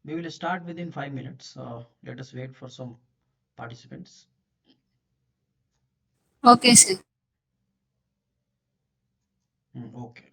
We will start within 5 minutes. Let us wait for some participants. Okay, sir. Okay.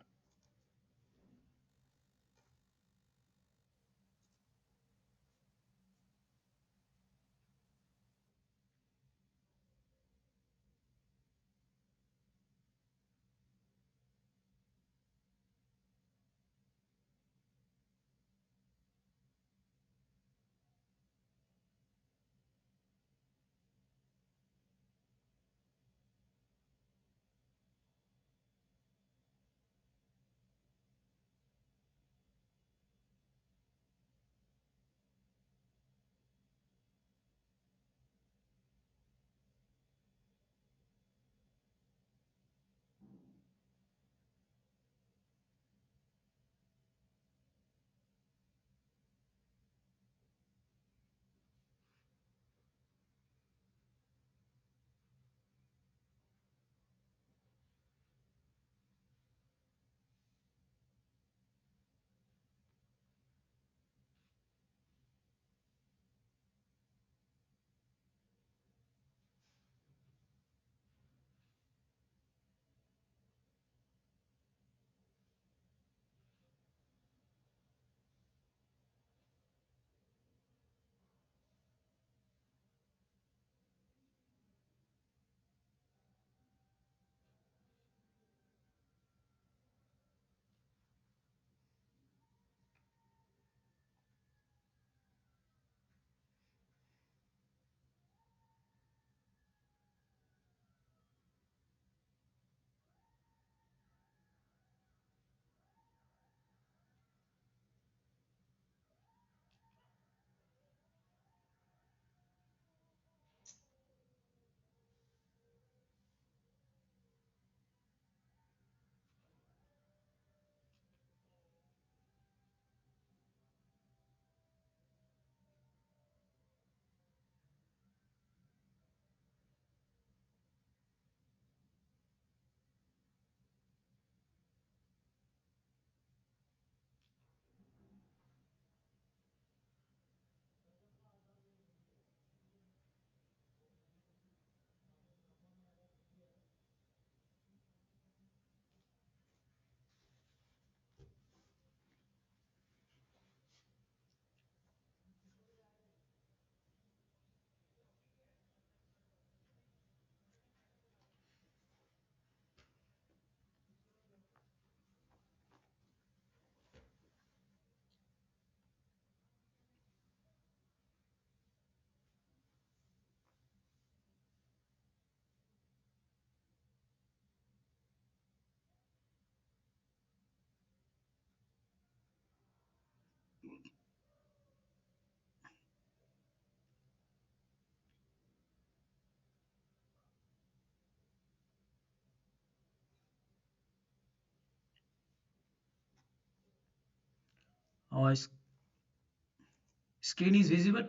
Screen is visible,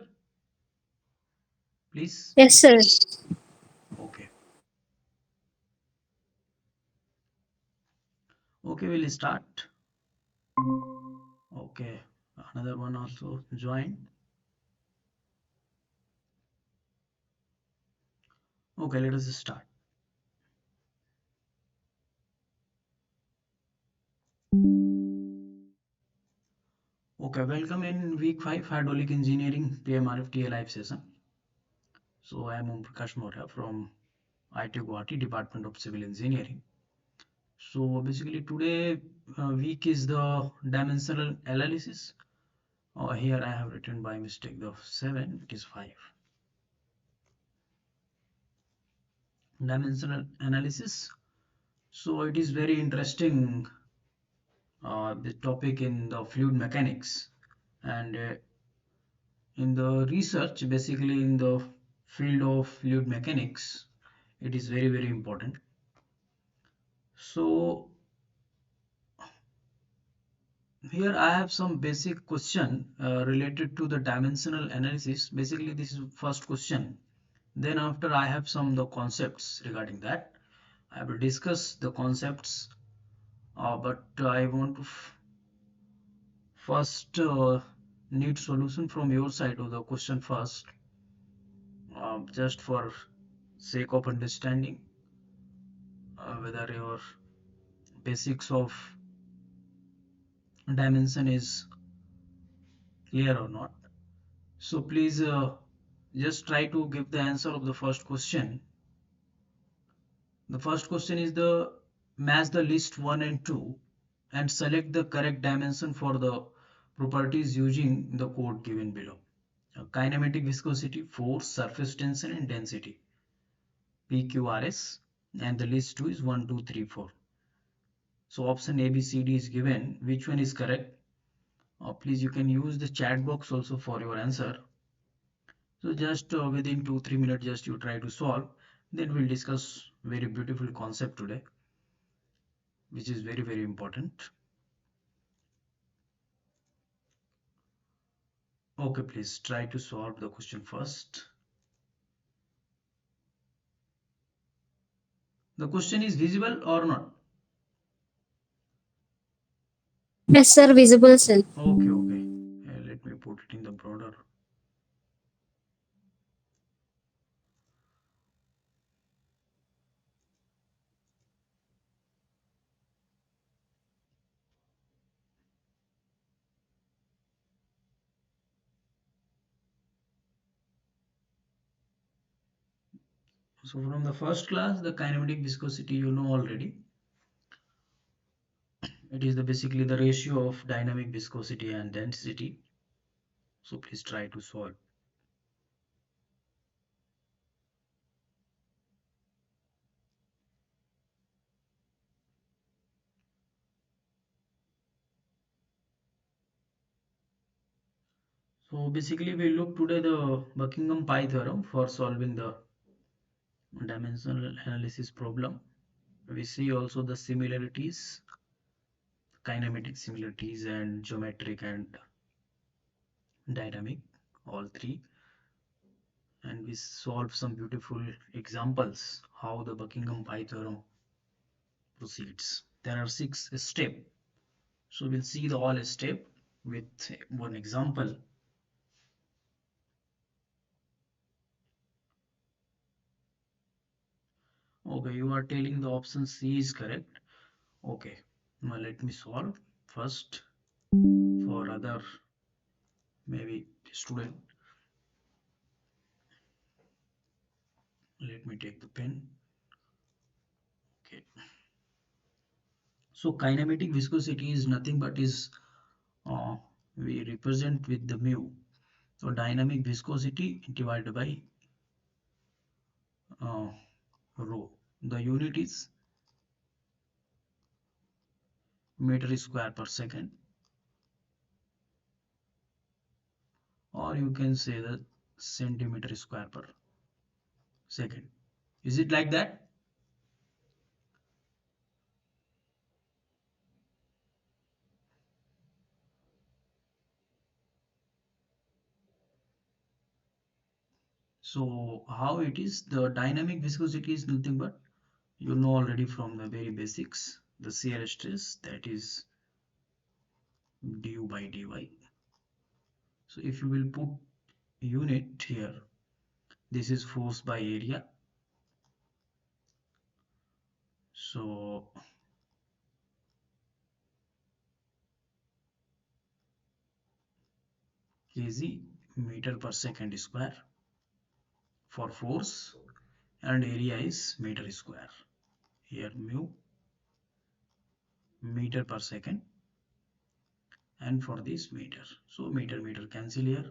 please. Yes, sir. Okay. Okay, we'll start. Okay, another one also join. Okay, let us start. Okay, welcome in week 5 hydraulic engineering PMRF TA live session. So I am Om Prakash Maurya from IT Guwahati Department of Civil Engineering. So basically today week is the dimensional analysis. Here I have written by mistake the 7, it is 5. Dimensional analysis. So it is very interesting the topic in the fluid mechanics, and in the research, basically in the field of fluid mechanics, it is very important. So here I have some basic question related to the dimensional analysis. Basically this is first question. Then after I have some the concepts regarding that. I will discuss the concepts, but I want to first need solution from your side of the question first, just for sake of understanding whether your basics of dimension is clear or not. So please just try to give the answer of the first question. The first question is the match the list 1 and 2 and select the correct dimension for the properties using the code given below. Kinematic viscosity, force, surface tension and density, PQRS, and the list 2 is 1, 2, 3, 4. So option A, B, C, D is given. Which one is correct? Please you can use the chat box also for your answer. So just within 2-3 minutes just you try to solve. Then we'll discuss very beautiful concept today, which is very important. Okay, please try to solve the question first. The question is visible or not? Yes, sir. Visible, sir. Okay. Let me put it in the broader. So from the first class, the kinematic viscosity you know already. It is basically the ratio of dynamic viscosity and density. So please try to solve. So basically we look today the Buckingham Pi theorem for solving the dimensional analysis problem. We see also the similarities, kinematic similarities and geometric and dynamic, all three. And we solve some beautiful examples how the Buckingham Pi theorem proceeds. There are 6 steps. So we'll see the all step with one example. Okay, you are telling the option C is correct. Okay, now let me solve first for other maybe student. Let me take the pen. Okay. So kinematic viscosity is nothing but is uh, we represent with the mu. So dynamic viscosity divided by uh, rho. The unit is meter square per second, or you can say the centimeter square per second. Is it like that? So how it is, the dynamic viscosity is nothing but, you know already from the very basics, the shear stress, that is du by dy. So if you will put unit here, this is force by area. So kg meter per second square for force, and area is meter square. Here mu meter per second, and for this meter. So meter meter cancel here.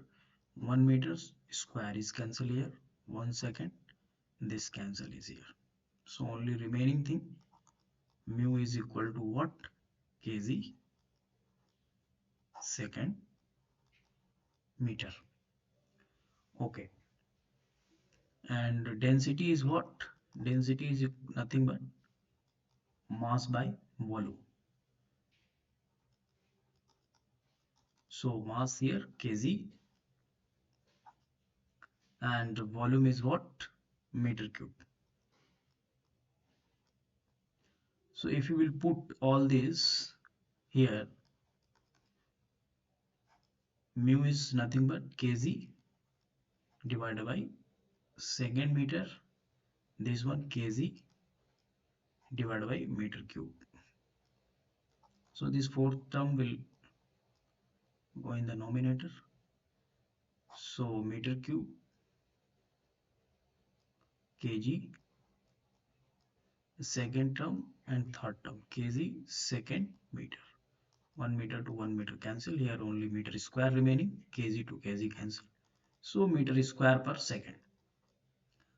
1 meter square is cancel here. 1 second. This cancel is here. So only remaining thing, mu is equal to what? Kg second meter. Okay. And density is what? Density is nothing but mass by volume. So mass here kg, and volume is what? Meter cube. So if you will put all this here, mu is nothing but kg divided by second meter, this one kg divided by meter cube. So this fourth term will go in the nominator. So meter cube kg second term, and third term kg second meter. 1 meter to 1 meter cancel here, only meter square remaining, kg to kg cancel. So meter square per second.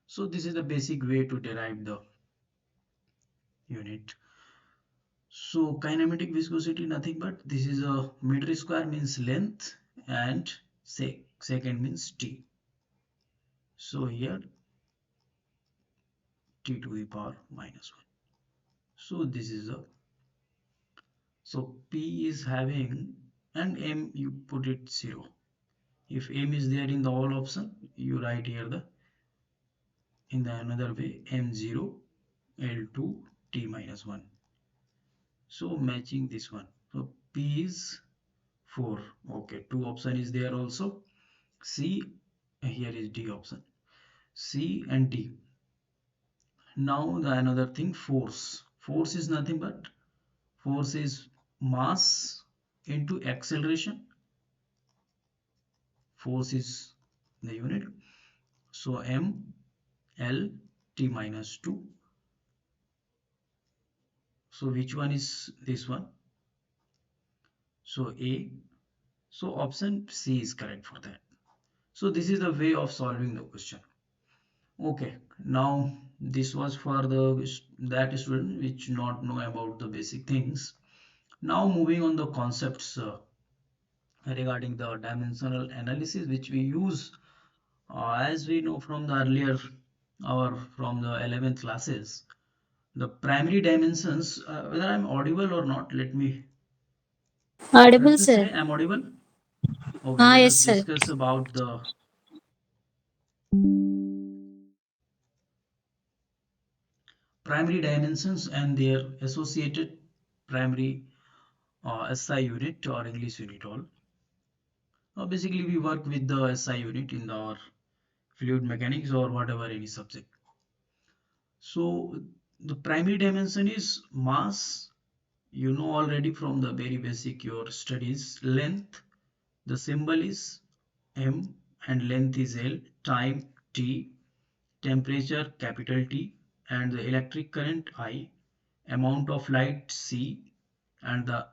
So this is the basic way to derive the unit. So kinematic viscosity nothing but, this is a meter square means length, and second means t. So here t to the power minus 1. So this is a, so p is having, and m you put it 0. If m is there in the all option, you write here the, in the another way, m0 L2 t minus 1. So matching this one. So p is 4. Okay, two option is there also. C, here is D option. C and D. Now the another thing, force. Force is nothing but, force is mass into acceleration. Force is the unit. So M L T minus 2. So which one is this one? So A. So option C is correct for that. So this is the way of solving the question. Okay, now this was for the that student which not know about the basic things. Now moving on the concepts regarding the dimensional analysis which we use, as we know from the earlier or from the 11th classes, the primary dimensions, whether I'm audible or not, Audible, let me sir. say I'm audible. Okay, let Yes, us sir. discuss about the primary dimensions and their associated primary SI unit or English unit all. Basically, we work with the SI unit in our fluid mechanics or whatever any subject. So the primary dimension is mass. You know already from the very basic your studies. Length, the symbol is m, and length is L. Time t, temperature capital T, and the electric current I, amount of light C, and the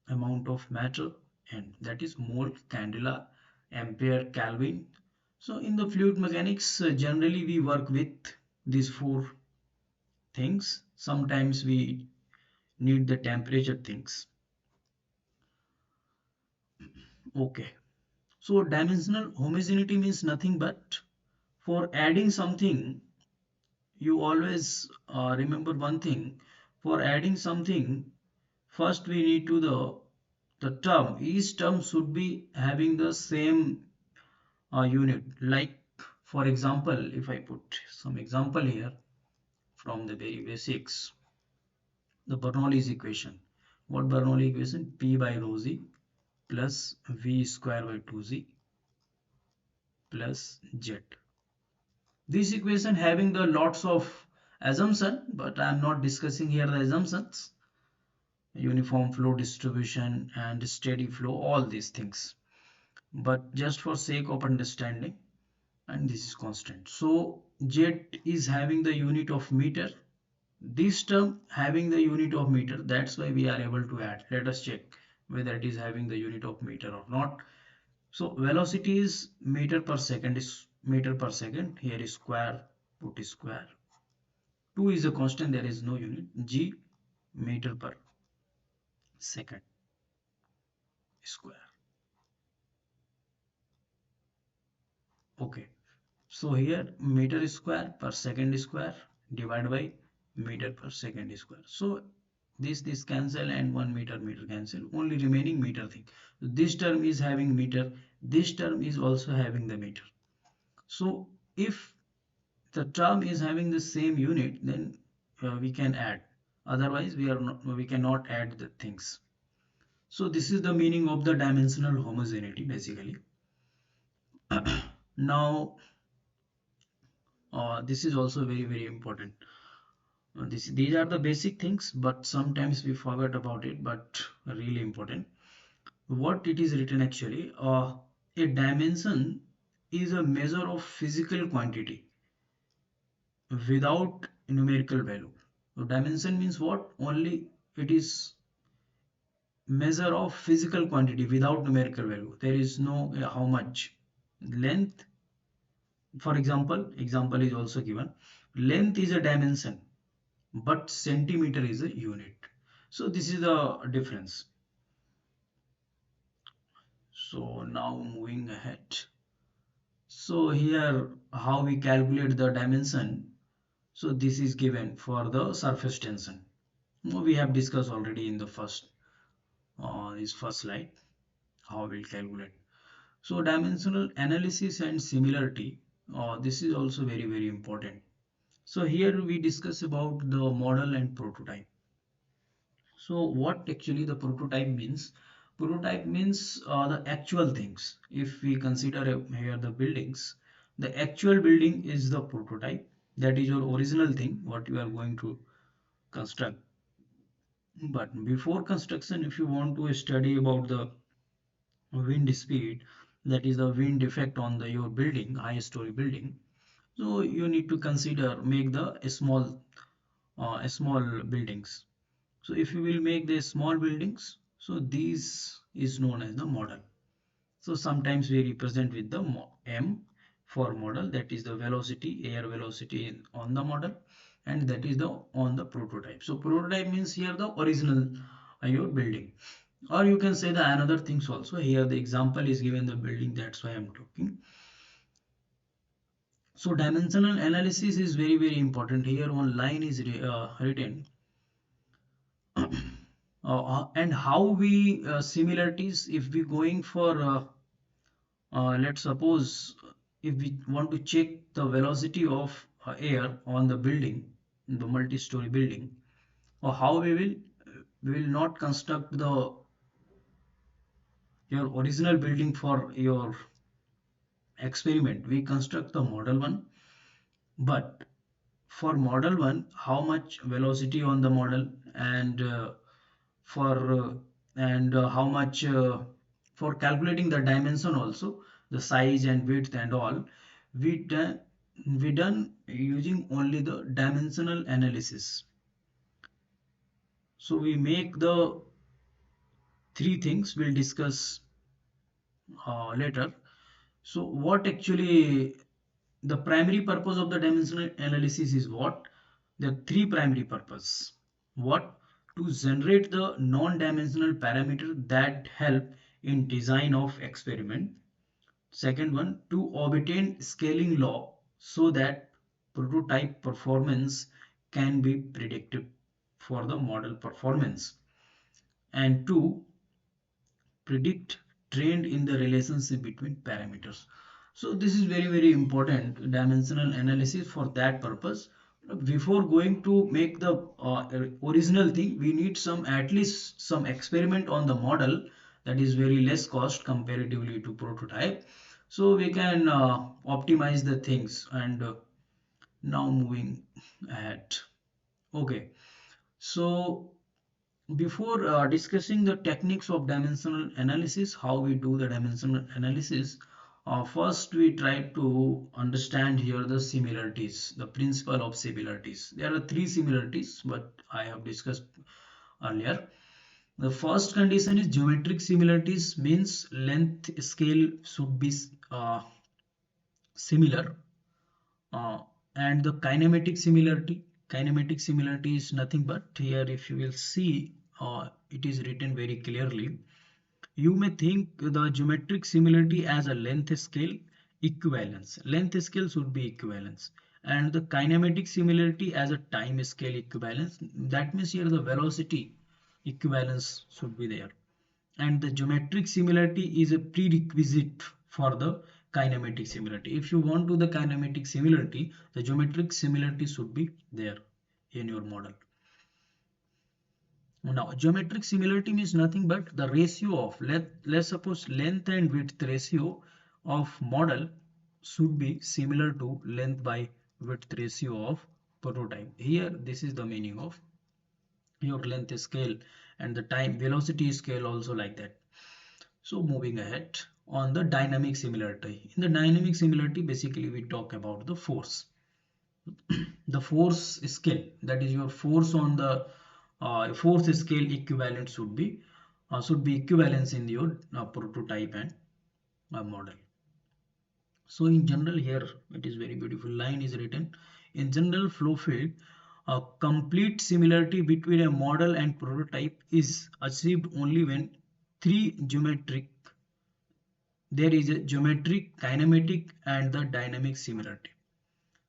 amount of matter N, that is mole, candela, ampere, Kelvin. So in the fluid mechanics, generally we work with these four things. Sometimes we need the temperature things. Okay. So dimensional homogeneity means nothing but, for adding something, you always remember one thing. For adding something, first we need to the term. Each term should be having the same unit. Like For example, if I put some example here from the very basics, the Bernoulli's equation. What Bernoulli equation? P by rho z plus v square by 2z plus z. This equation having the lots of assumption, but I am not discussing here the assumptions. Uniform flow distribution and steady flow, all these things. But just for sake of understanding, and this is constant. So z is having the unit of meter. This term having the unit of meter, that's why we are able to add. Let us check whether it is having the unit of meter or not. So velocity is meter per second, is meter per second. Here is square, put square. 2 is a constant, there is no unit. G meter per second square. Okay. So here meter square per second square divided by meter per second square. So this cancel and 1 meter cancel. Only remaining meter thing. This term is having meter. This term is also having the meter. So if the term is having the same unit, then we can add. Otherwise, we cannot add the things. So this is the meaning of the dimensional homogeneity basically. Now, this is also very important. These are the basic things, but sometimes we forget about it, but really important. What it is written actually, a dimension is a measure of physical quantity without numerical value. So dimension means what? Only it is measure of physical quantity without numerical value. There is no how much length. For example is also given. Length is a dimension, but centimeter is a unit. So this is the difference. So now moving ahead. So here how we calculate the dimension. So this is given for the surface tension. We have discussed already in the first slide how we'll calculate. So dimensional analysis and similarity. This is also very important. So here we discuss about the model and prototype. So what actually the prototype means? Prototype means the actual things. If we consider here the buildings, the actual building is the prototype. That is your original thing, what you are going to construct. But before construction, if you want to study about the wind speed, that is the wind effect on the your building, high story building, so you need to consider make the small buildings. So if you will make the small buildings, so this is known as the model. So sometimes we represent with the m for model, that is the velocity, air velocity on the model, and that is the on the prototype. So prototype means here the original your building, or you can say the another things also. Here the example is given the building, that's why I'm talking. So dimensional analysis is very important. Here one line is written, and how we similarities if we going for let's suppose if we want to check the velocity of air on the building, the multi-story building, or how we will not construct the your original building for your experiment. We construct the model one, but for model one, how much velocity on the model, and for and how much for calculating the dimension also, the size and width and all, we done we done using only the dimensional analysis. So we make the three things we'll discuss later. So what actually the primary purpose of the dimensional analysis is what? The three primary purpose. What? To generate the non-dimensional parameter that help in design of experiment. Second one, to obtain scaling law so that prototype performance can be predicted for the model performance. And two, predict trend in the relationship between parameters. So this is very, very important dimensional analysis for that purpose. Before going to make the original thing, we need some, at least some experiment on the model that is very less cost comparatively to prototype. So we can optimize the things. And now moving ahead. Okay, so before discussing the techniques of dimensional analysis, how we do the dimensional analysis, first we try to understand here the similarities, the principle of similarities. There are three similarities, but I have discussed earlier. The first condition is geometric similarities, means length scale should be similar. uh, and the kinematic similarity is nothing but, here if you will see, it is written very clearly. You may think the geometric similarity as a length scale equivalence. Length scale should be equivalence. And the kinematic similarity as a time scale equivalence. That means here the velocity equivalence should be there. And the geometric similarity is a prerequisite for the kinematic similarity. If you want to the kinematic similarity, the geometric similarity should be there in your model. Now, geometric similarity means nothing but the ratio of, let's suppose length and width ratio of model should be similar to length by width ratio of prototype. Here, this is the meaning of your length scale, and the time velocity scale also like that. So moving ahead on the dynamic similarity. In the dynamic similarity, basically we talk about the force. The force scale, that is your force on the force scale equivalent should be equivalence in your prototype and model. So in general, here it is very beautiful line is written. In general flow field, a complete similarity between a model and prototype is achieved only when three geometric there is a geometric, kinematic, and the dynamic similarity.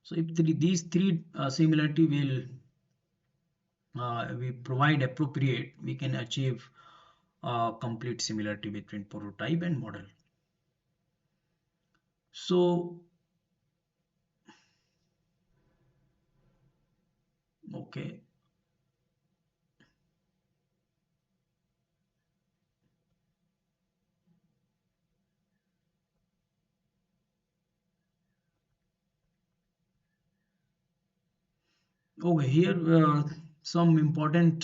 So if these three similarity will we provide appropriate, we can achieve complete similarity between prototype and model. So okay, okay, here some important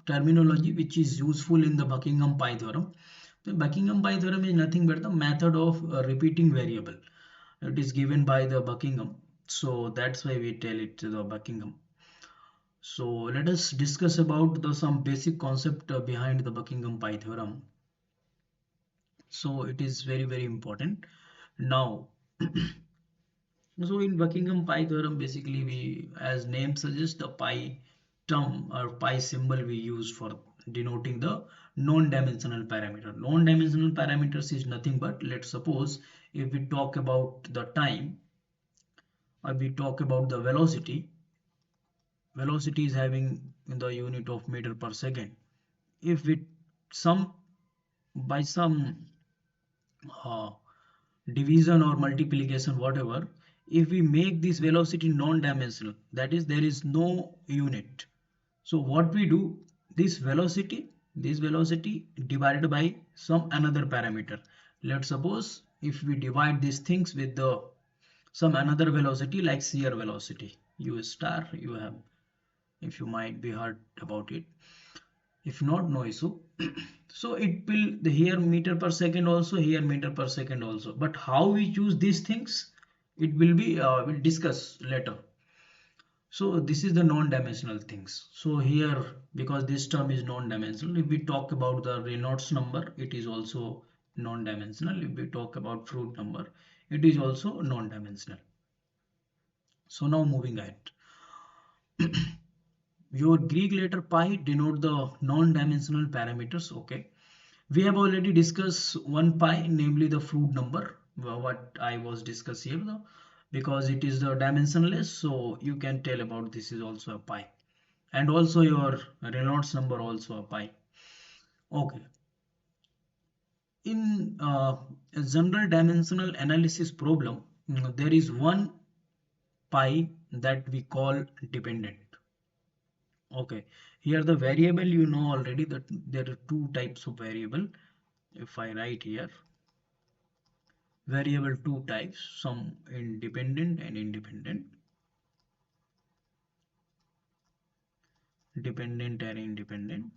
terminology which is useful in the Buckingham Pi theorem. The Buckingham Pi theorem is nothing but the method of repeating variable. It is given by the Buckingham, so that's why we tell it the Buckingham. So let us discuss about the some basic concept behind the Buckingham Pi theorem. So it is very, very important. Now, so in Buckingham pi theorem, basically we, as name suggests, the pi term or pi symbol we use for denoting the non-dimensional parameter. Non-dimensional parameters is nothing but, let's suppose if we talk about the time or we talk about the velocity, velocity is having the unit of meter per second. If we some by some uh, division or multiplication, whatever, if we make this velocity non-dimensional, that is there is no unit, so what we do, this velocity divided by some another parameter. Let's suppose if we divide these things with the some another velocity like shear velocity u star, you have, if you might be heard about it, if not, no issue. So it will the here meter per second also, here meter per second also, but how we choose these things, it will be we'll discuss later. So this is the non-dimensional things. So here, because this term is non-dimensional, if we talk about the Reynolds number, it is also non-dimensional. If we talk about fruit number, it is also non-dimensional. So now moving ahead, your Greek letter pi denote the non-dimensional parameters. Okay, we have already discussed one pi, namely the fruit number, what I was discussed here, because it is the dimensionless, so you can tell about this is also a pi, and also your Reynolds number also a pi. Okay, In a general dimensional analysis problem, there is one pi that we call dependent. Okay, here the variable, you know already that there are two types of variable. If I write here, variable two types, some independent and independent, dependent and independent.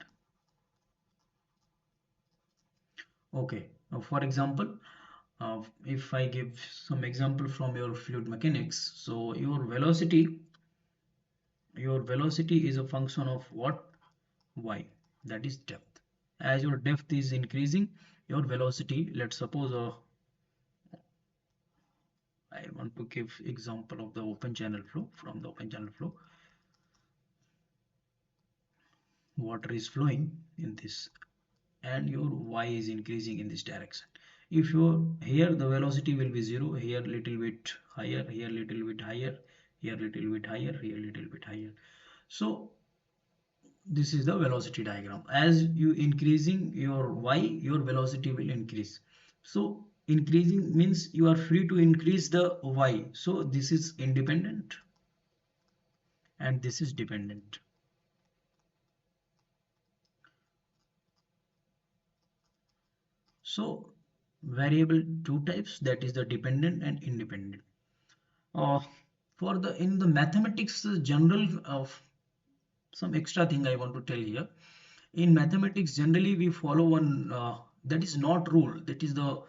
Okay, for example, if I give some example from your fluid mechanics, so your velocity is a function of what? Y, that is depth. As your depth is increasing, your velocity, let's suppose I want to give example of the open channel flow. From the open channel flow, water is flowing in this and your y is increasing in this direction. If you're here, the velocity will be zero, here little bit higher, here little bit higher, here little bit higher, here little bit higher. So this is the velocity diagram. As you increasing your y, your velocity will increase. So increasing means you are free to increase the y. So this is independent and this is dependent. So variable two types, that is the dependent and independent. Uh, for the in the mathematics general of some extra thing I want to tell here. In mathematics generally we follow one that is not rule. That is the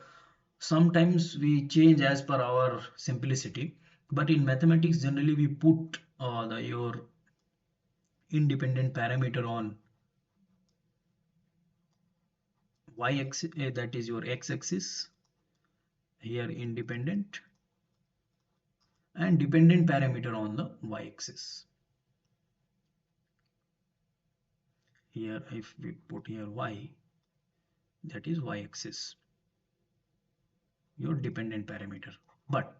sometimes we change as per our simplicity. But in mathematics generally we put the your independent parameter on y-axis, that is your x-axis. Here independent and dependent parameter on the y-axis. Here if we put here y, that is y-axis, your dependent parameter. But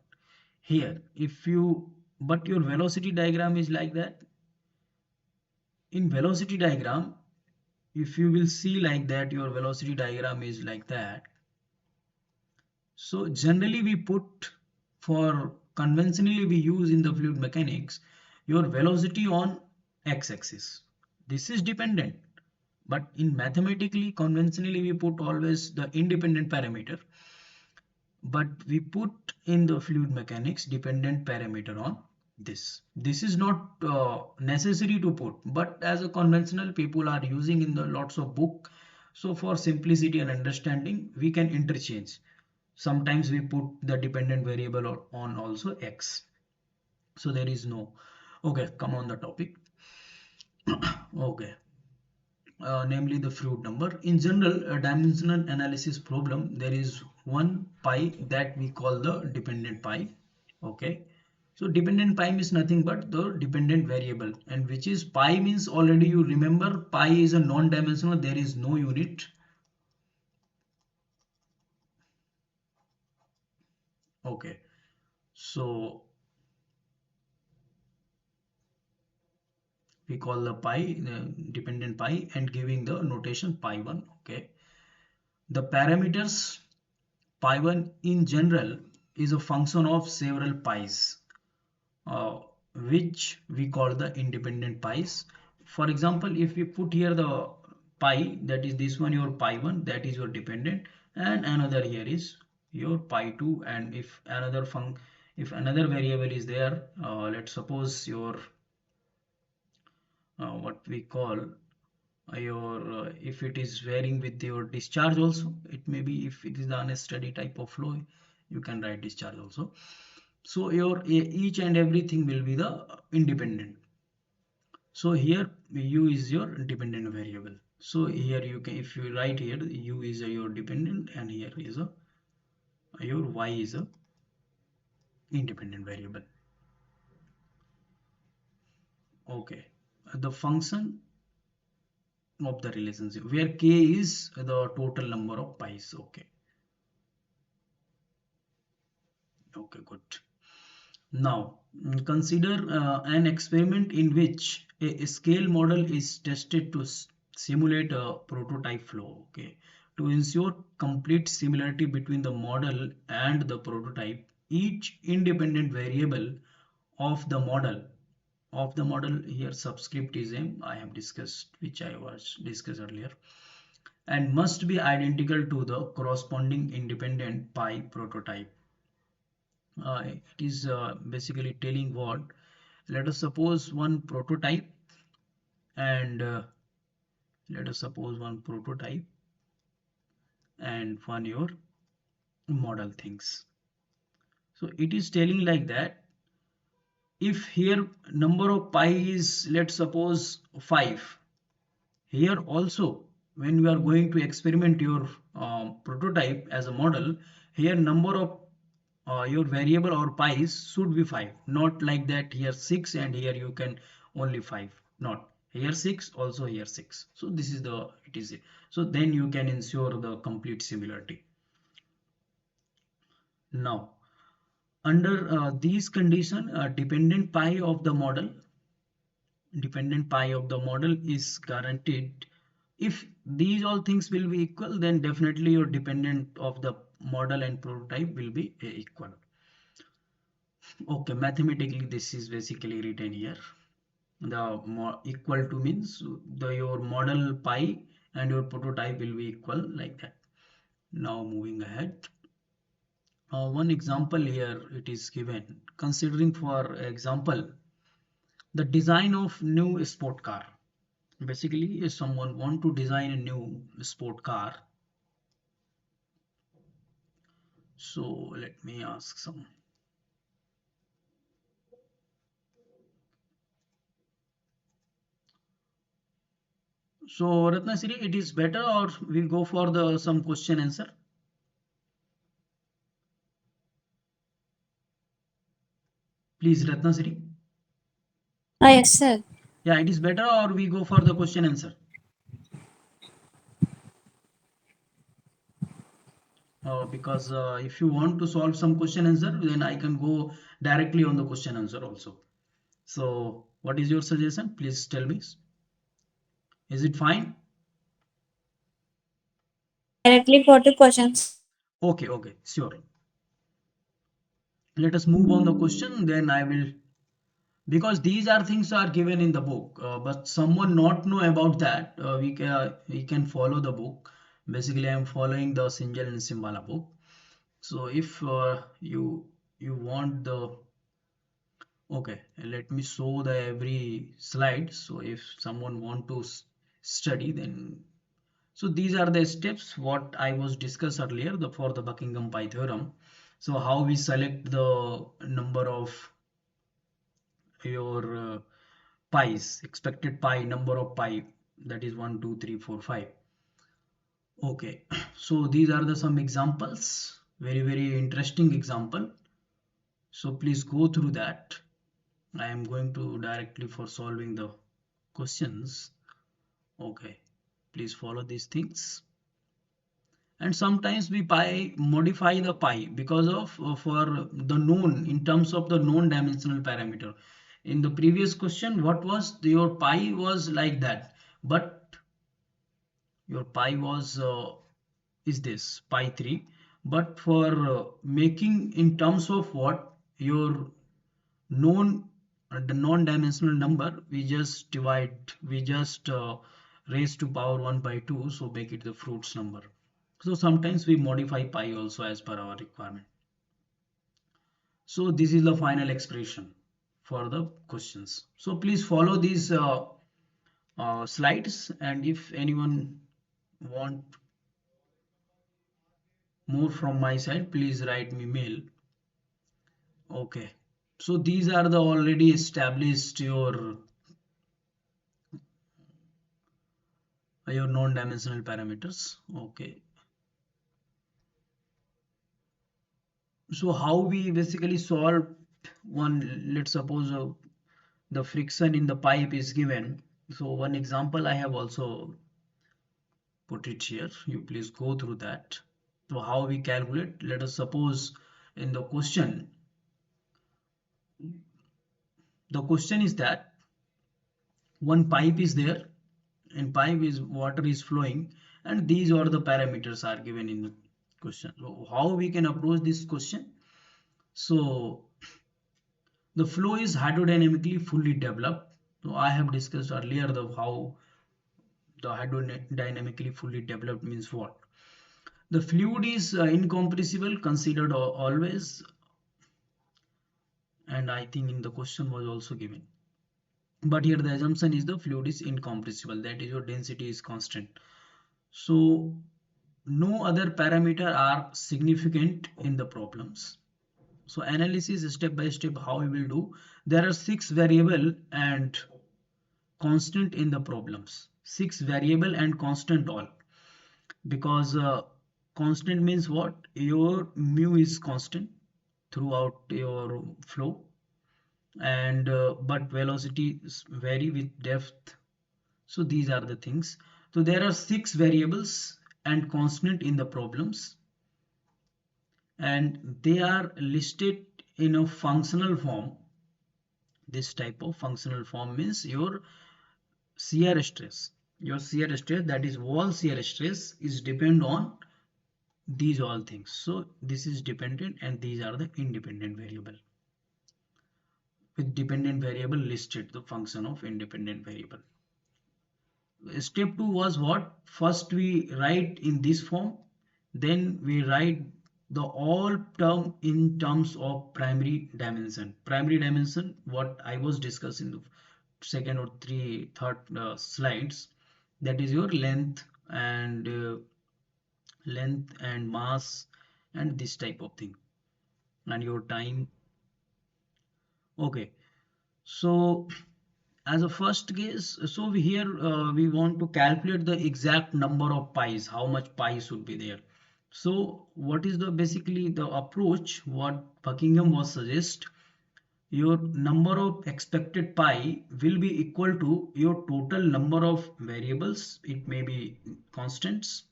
here if you, but your velocity diagram is like that. In velocity diagram, if you will see like that, your velocity diagram is like that. So generally we put, for conventionally we use in the fluid mechanics, your velocity on x-axis. This is dependent, but in mathematically conventionally we put always the independent parameter, but we put in the fluid mechanics dependent parameter on this. This is not necessary to put, but as a conventional people are using in the lots of book, so for simplicity and understanding we can interchange. Sometimes we put the dependent variable on also x, so there is no. Okay, come on the topic. Okay, namely the fluid number. In general, a dimensional analysis problem, there is one pi that we call the dependent pi. Okay, so dependent pi means nothing but the dependent variable, and which is pi means already you remember pi is a non-dimensional, there is no unit. Okay, so we call the pi dependent pi and giving the notation pi1. Okay, the parameters pi1 in general is a function of several pi's, uh, which we call the independent pi's. For example, if we put here the pi, that is this one, your pi1, that is your dependent, and another here is your pi2. And if another variable is there, let's suppose your what we call your if it is varying with your discharge also, it may be, if it is the unsteady type of flow, you can write discharge also. So your each and everything will be the independent. So here u is your dependent variable. So here you can, if you write here, u is your dependent and here is a your y is a independent variable. Okay, the function of the relationship where k is the total number of pi's. Okay, okay, good. Now, consider an experiment in which a scale model is tested to simulate a prototype flow. Okay, To ensure complete similarity between the model and the prototype, each independent variable of the model here subscript is m I have discussed, which I was discussed earlier, and must be identical to the corresponding independent pi prototype. It is basically telling what, let us suppose one prototype, and let us suppose one prototype and one your model things. So it is telling like that, if here number of pi is, let's suppose 5, here also when we are going to experiment your prototype as a model, here number of your variable or pi's should be 5, not like that here 6 and here you can only 5, not here 6 also here 6. So this is the, it is, so then you can ensure the complete similarity. Now under these condition, dependent pi of the model is guaranteed. If these all things will be equal, then definitely your dependent of the model and prototype will be equal. Okay, mathematically this is basically written here. The equal to means the your model pi and your prototype will be equal, like that. Now moving ahead, one example here it is given. Considering for example the design of new sport car. Basically, if someone want to design a new sport car, so let me ask some. So Ratnasiri, it is better or we go for the some question answer? Please, Ratnasiri. Yes, sir. Yeah, it is better or we go for the question answer? Because if you want to solve some question answer, then I can go directly on the question answer also. So what is your suggestion? Please tell me. Is it fine? Directly for the questions. Okay, okay, sure. Let us move on the question, then I will, because these are things are given in the book, but someone not know about that, we can follow the book. Basically I am following the Sinjal and Simbala book. So if you want the, okay, let me show the every slide, so if someone want to study, then so these are the steps what I was discussed earlier, the for the Buckingham pi theorem. So how we select the number of your pi's, expected pi, number of pi, that is 1 2 3 4 5. Okay, so these are the some examples, very interesting example, so please go through that. I am going to directly for solving the questions. Okay, please follow these things. And sometimes we modify the pi because of for the known, in terms of the known dimensional parameter. In the previous question, what was your pi was like that, but your pi was is this pi 3, but for making in terms of what your known, the non-dimensional number, we just divide, we just raise to power 1 by 2, so make it the fruits number. So sometimes we modify pi also as per our requirement. So this is the final expression for the questions. So please follow these slides, and if anyone want more from my side, please write me mail. Okay, so these are the already established your non-dimensional parameters. Okay, so how we basically solve one, let's suppose the friction in the pipe is given. So one example I have also put it here, you please go through that. So how we calculate, let us suppose in the question, the question is that one pipe is there, and pipe is water is flowing, and these are the parameters are given in the question. So how we can approach this question? So the flow is hydrodynamically fully developed. So I have discussed earlier the how the hydrodynamically fully developed means what. The fluid is incompressible, considered always, and I think in the question was also given. But here the assumption is the fluid is incompressible, that is your density is constant. So no other parameter are significant in the problems. So analysis step by step how we will do. There are 6 variable and constant in the problems. 6 variable and constant all, because constant means what? Your mu is constant throughout your flow, and but velocities vary with depth. So these are the things. So there are 6 variables and constant in the problems, and they are listed in a functional form. This type of functional form means your shear stress. Your shear stress, that is wall shear stress, is depend on these all things. So this is dependent and these are the independent variable. With dependent variable listed, the function of independent variable. Step 2 was what? First we write in this form, then we write the all term in terms of primary dimension. Primary dimension, what I was discussing in the second or third slides, that is your length and mass and this type of thing, and your time. Okay, so as a first case, so here we want to calculate the exact number of pies, how much pies should be there. So what is the basically the approach what Buckingham was suggest? Your number of expected pi will be equal to your total number of variables. It may be constants,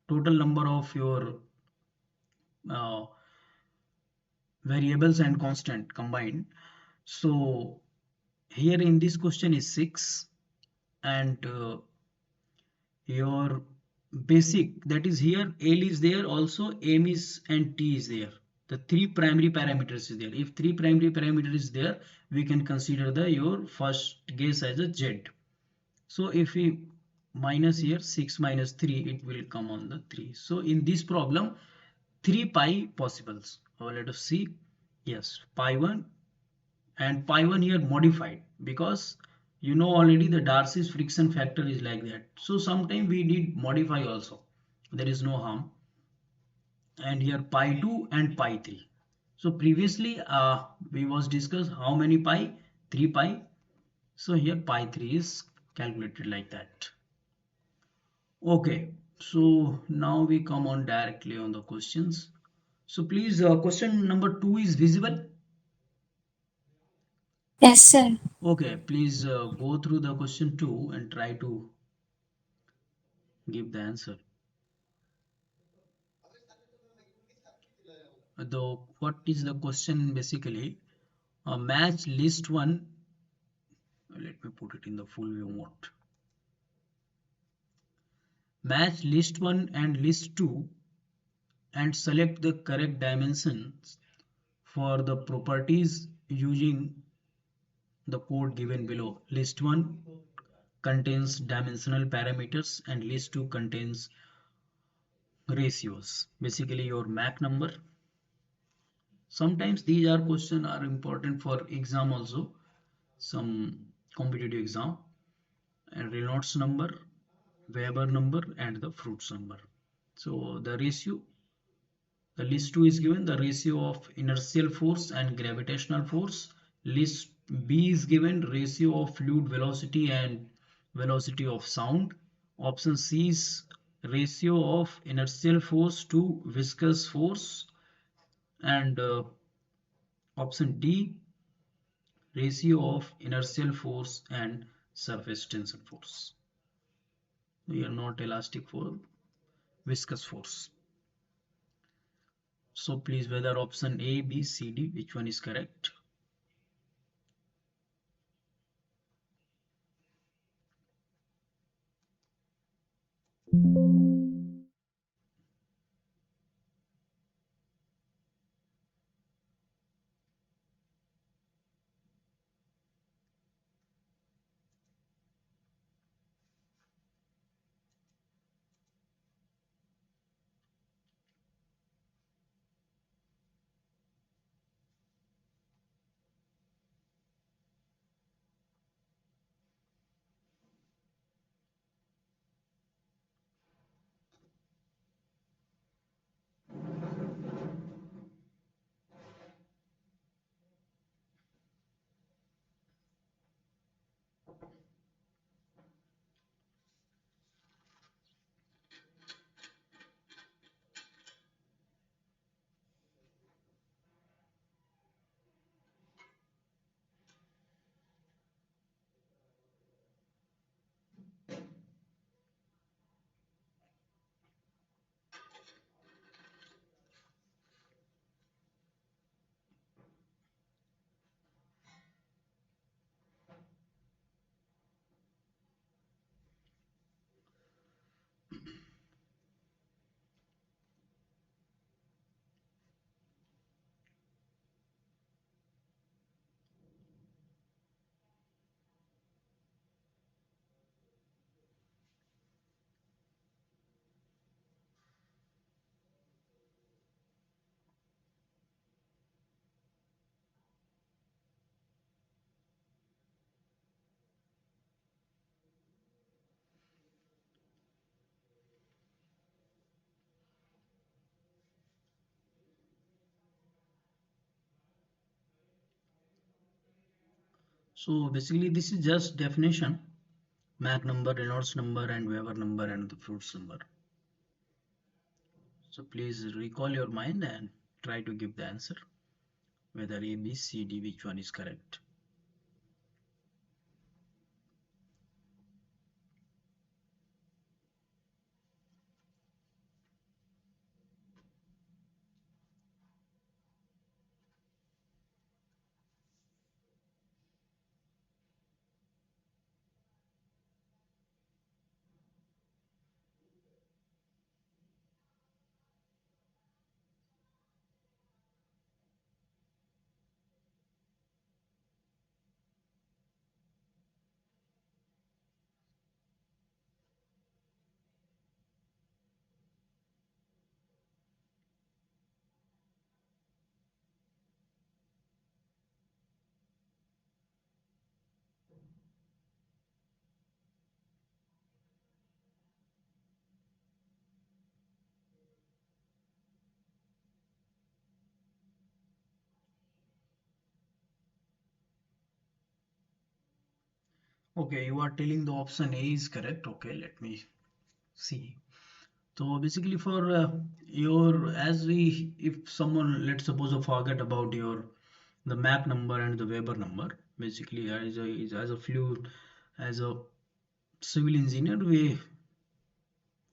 total number of your uh, variables and constant combined. So here in this question is 6, and your basic, that is here L is there, also M is and T is there. The 3 primary parameters is there. If 3 primary parameter is there, we can consider the your first guess as a Z. So if we minus here 6 minus 3, it will come on the 3. So in this problem 3 pi possibles. Let us see. Yes, pi 1 and pi 1 here modified, because you know already the Darcy's friction factor is like that. So sometime we need modify also. There is no harm. And here pi 2 and pi 3. So previously we was discussed how many pi? 3 pi. So here pi 3 is calculated like that. Okay, so now we come on directly on the questions. So please, question number 2 is visible. Yes, sir. Okay, please go through the question 2 and try to give the answer. Though what is the question basically? Match list 1. Let me put it in the full view mode. Match list 1 and list 2 and select the correct dimensions for the properties using the code given below. List 1 contains dimensional parameters and list 2 contains ratios. Basically your Mach number. Sometimes these are questions are important for exam also, some competitive exam, and Reynolds number, Weber number, and the Fruits number. So the ratio, the list 2 is given the ratio of inertial force and gravitational force. List B is given ratio of fluid velocity and velocity of sound. Option C is ratio of inertial force to viscous force, and option D ratio of inertial force and surface tension force. We are not elastic for viscous force. So please, whether option A, B, C, D, which one is correct? So basically this is just definition: Mach number, Reynolds number, and Weber number, and the Fruits number. So please recall your mind and try to give the answer whether A, B, C, D, which one is correct. Okay, you are telling the option A is correct. Okay, let me see. So basically for your, as we, if someone, let's suppose, forget about your the Mach number and the Weber number, basically as a fluid, as a civil engineer, we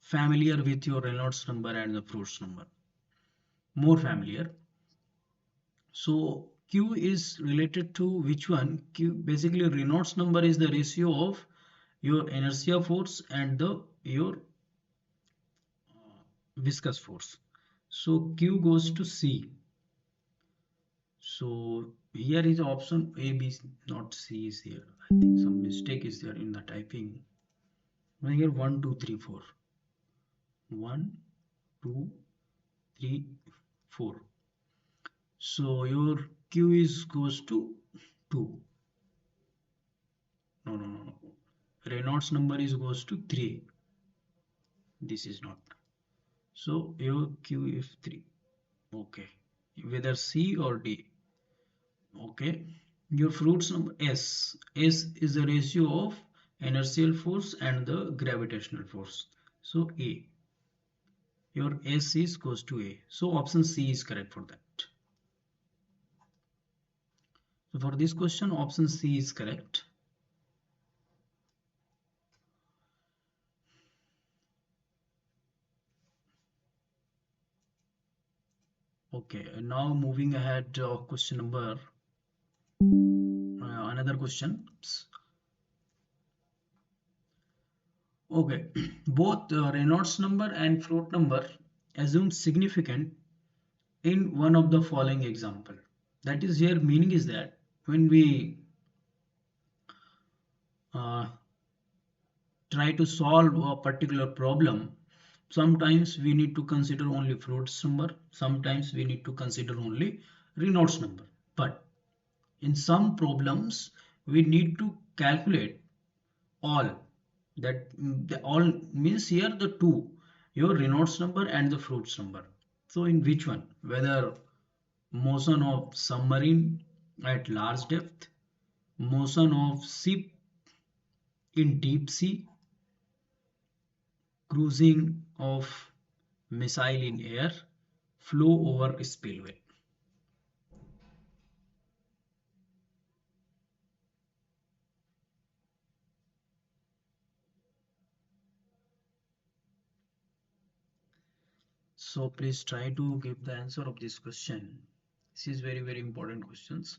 familiar with your Reynolds number and the Fruits number, more familiar. So Q is related to which one? Q basically Reynolds number is the ratio of your inertia force and the your viscous force. So Q goes to C. So here is option A, B, not C is here. I think some mistake is there in the typing. Now here 1, 2, 3, 4. 1, 2, 3, 4. So your Q is goes to 2. No, no, no, no. Reynolds number is goes to 3. This is not. So your Q is 3. Okay. Whether C or D. Okay. Your Fruits number S. S is the ratio of inertial force and the gravitational force. So A. Your S is goes to A. So option C is correct for that. So for this question, option C is correct. Okay, and now moving ahead, question number, another question. Okay, both Reynolds number and Fruit number assume significant in one of the following example. That is here meaning is that when we uh, try to solve a particular problem, sometimes we need to consider only Fruits number, sometimes we need to consider only Reynolds number. But in some problems, we need to calculate all. That the all means here the two, your Reynolds number and the Fruits number. So in which one? Whether motion of submarine at large depth, motion of ship in deep sea, cruising of missile in air, flow over spillway. So please try to give the answer of this question. This is very, very important questions.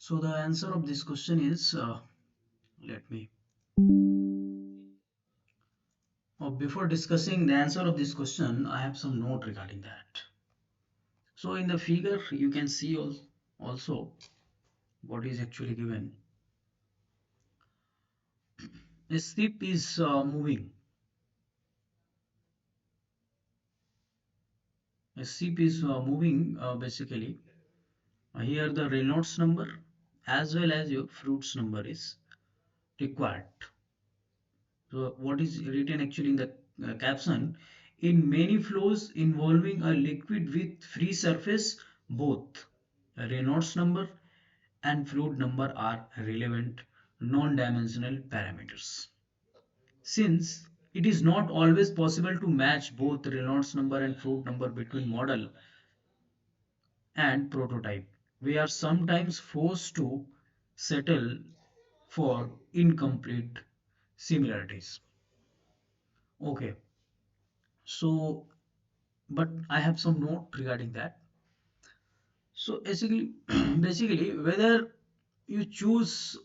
So the answer of this question is, let me, before discussing the answer of this question, I have some note regarding that. So in the figure, you can see also what is actually given. A ship is moving. A ship is moving basically. Here the Reynolds number as well as your fruits number is required. So what is written actually in the caption? In many flows involving a liquid with free surface, both Reynolds number and fluid number are relevant non-dimensional parameters. Since it is not always possible to match both Reynolds number and fluid number between model and prototype, we are sometimes forced to settle for incomplete similarities. Okay, so but I have some note regarding that. So basically, basically whether you choose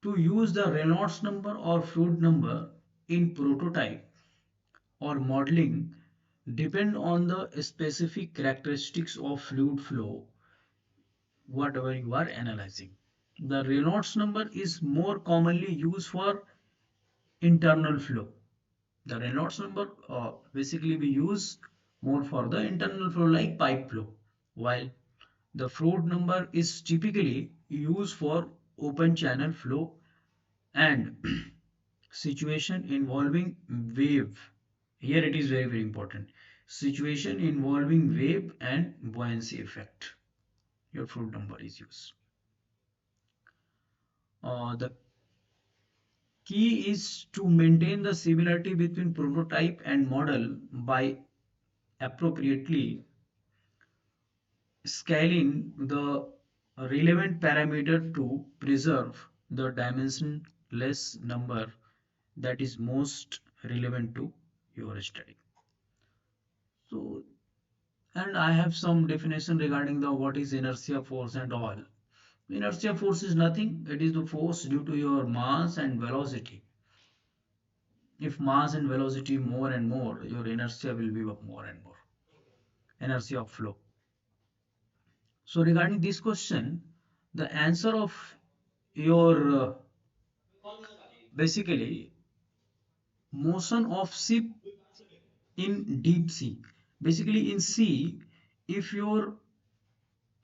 to use the Reynolds number or fluid number in prototype or modeling depend on the specific characteristics of fluid flow, whatever you are analyzing. The Reynolds number is more commonly used for internal flow. The Reynolds number basically we use more for the internal flow like pipe flow, while the Froude number is typically used for open channel flow and situation involving wave. Here it is very very important. Situation involving wave and buoyancy effect. Your Froude number is used. The key is to maintain the similarity between prototype and model by appropriately scaling the relevant parameter to preserve the dimensionless number that is most relevant to your study. So, and I have some definition regarding the what is inertia force and all. Inertia force is nothing, it is the force due to your mass and velocity. If mass and velocity more and more, your inertia will be more and more. Inertia of flow. So regarding this question, the answer of your basically motion of ship in deep sea. Basically in sea, if your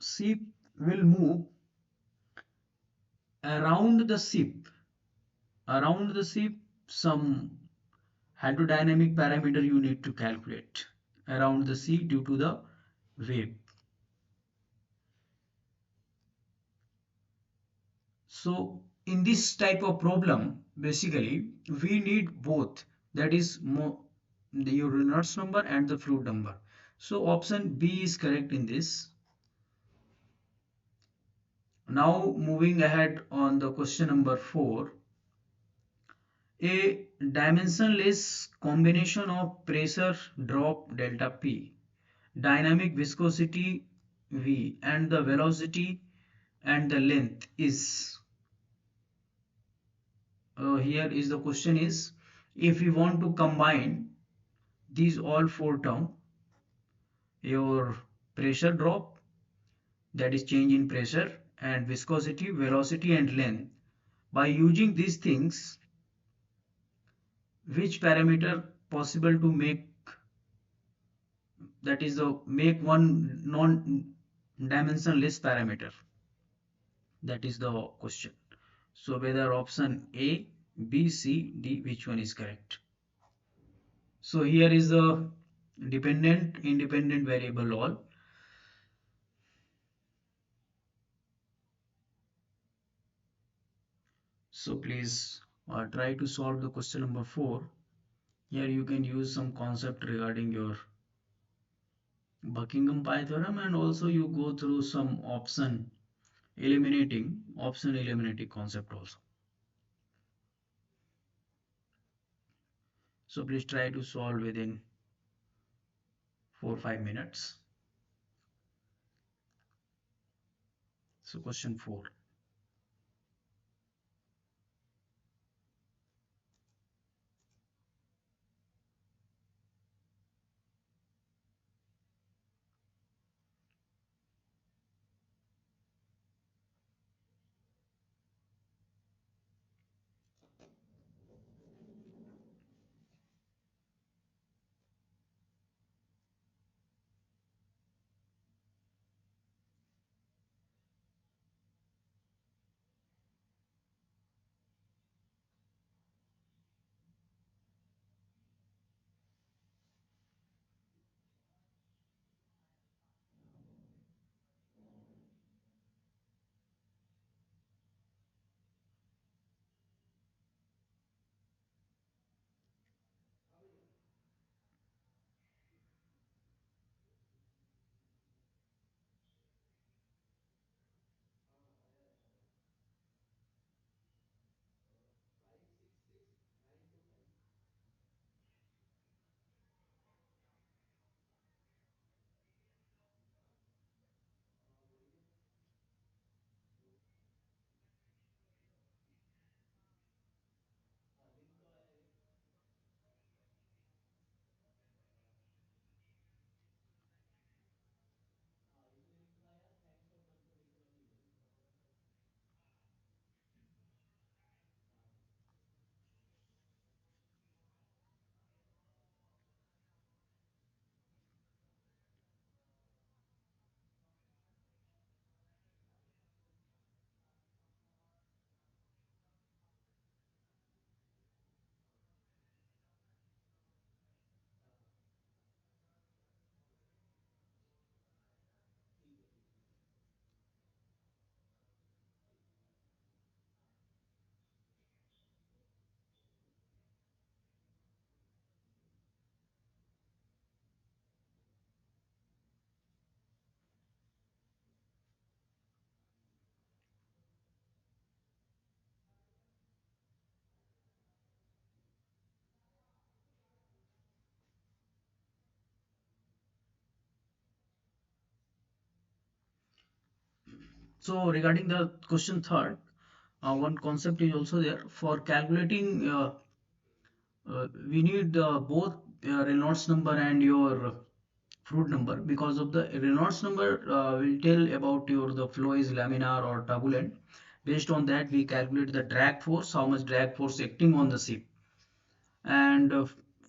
ship will move around the ship, around the ship, some hydrodynamic parameter you need to calculate around the sea due to the wave. So in this type of problem, basically we need both. That is more the Reynolds number and the fluid number. So option B is correct in this. Now moving ahead on the question number 4. A dimensionless combination of pressure drop delta P, dynamic viscosity V, and the velocity and the length is, here is the question is, if we want to combine these all four terms, your pressure drop, that is change in pressure, and viscosity, velocity and length, by using these things, which parameter possible to make, that is the make one non dimensionless parameter, that is the question. So whether option A, B, C, D, which one is correct? So here is the dependent independent variable all. So please try to solve the question number 4. Here you can use some concept regarding your Buckingham Pi theorem, and also you go through some option eliminating concept also. So please try to solve within 4 5 minutes. So question 4. So regarding the question third, one concept is also there for calculating. We need both Reynolds number and your fruit number, because of the Reynolds number will tell about your the flow is laminar or turbulent. Based on that, we calculate the drag force, how much drag force acting on the ship, and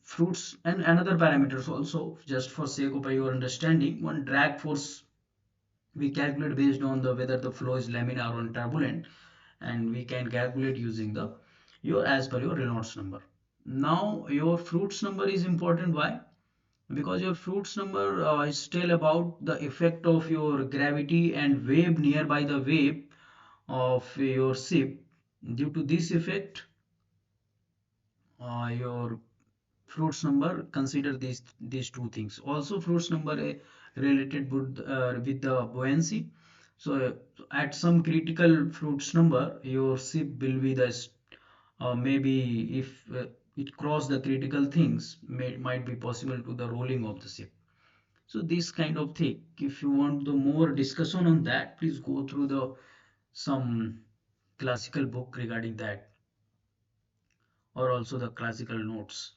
fruits and another parameters also. Just for sake of your understanding, one drag force we calculate based on the whether the flow is laminar or turbulent, and we can calculate using the your as per your Reynolds number. Now your fruits number is important. Why? Because your fruits number is tell about the effect of your gravity and wave nearby the wave of your ship. Due to this effect, your fruits number consider these two things. Also fruits number related with the buoyancy. So at some critical fruits number, your ship will be the maybe if it cross the critical things, might be possible to the rolling of the ship. So this kind of thing, if you want the more discussion on that, please go through the some classical book regarding that, or also the classical notes.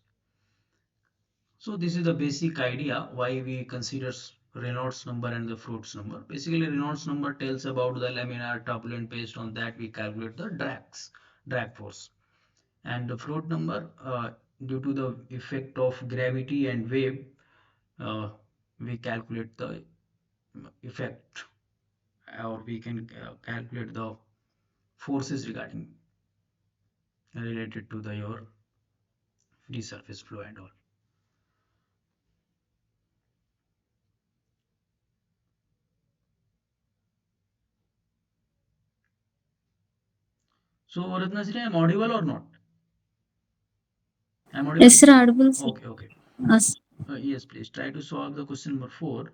So this is the basic idea why we consider Reynolds number and the fruits number. Basically, Reynolds number tells about the laminar turbulent. Based on that, we calculate the drag force. And the fruit number, due to the effect of gravity and wave, uh, we calculate the effect, or we can calculate the forces regarding related to the your free surface flow and all. So Ratnasri, I'm audible or not? I'm Yes, audible? sir, audible, sir. Okay, okay. Yes. Yes, please try to solve the question number 4.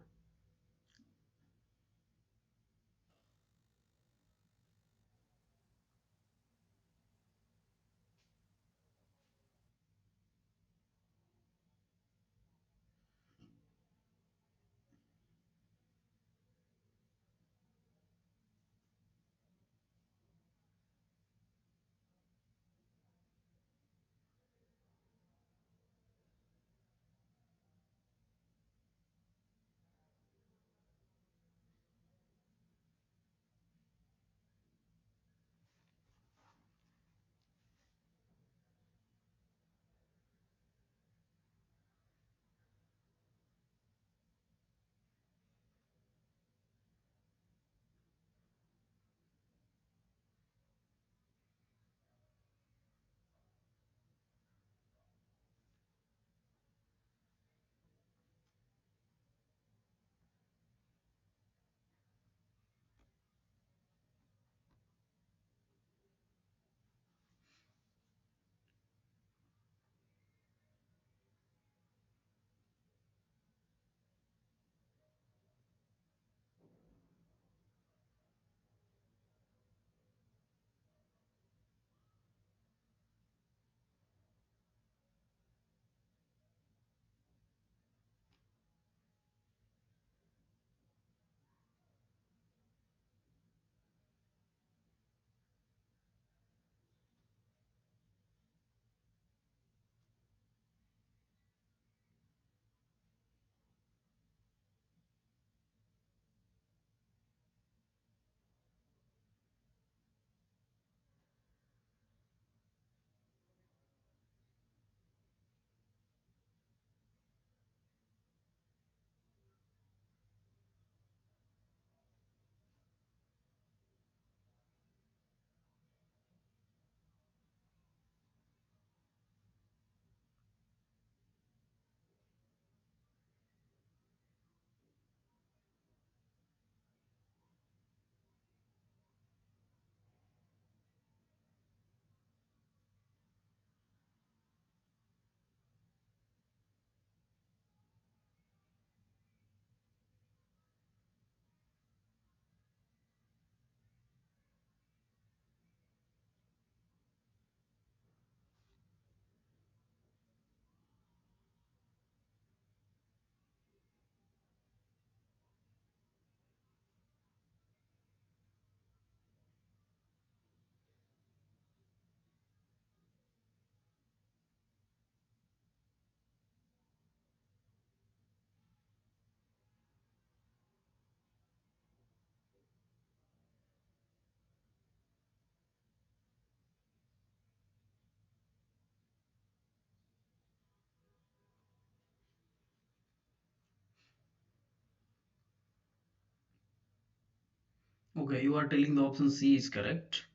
Okay, you are telling the option C is correct.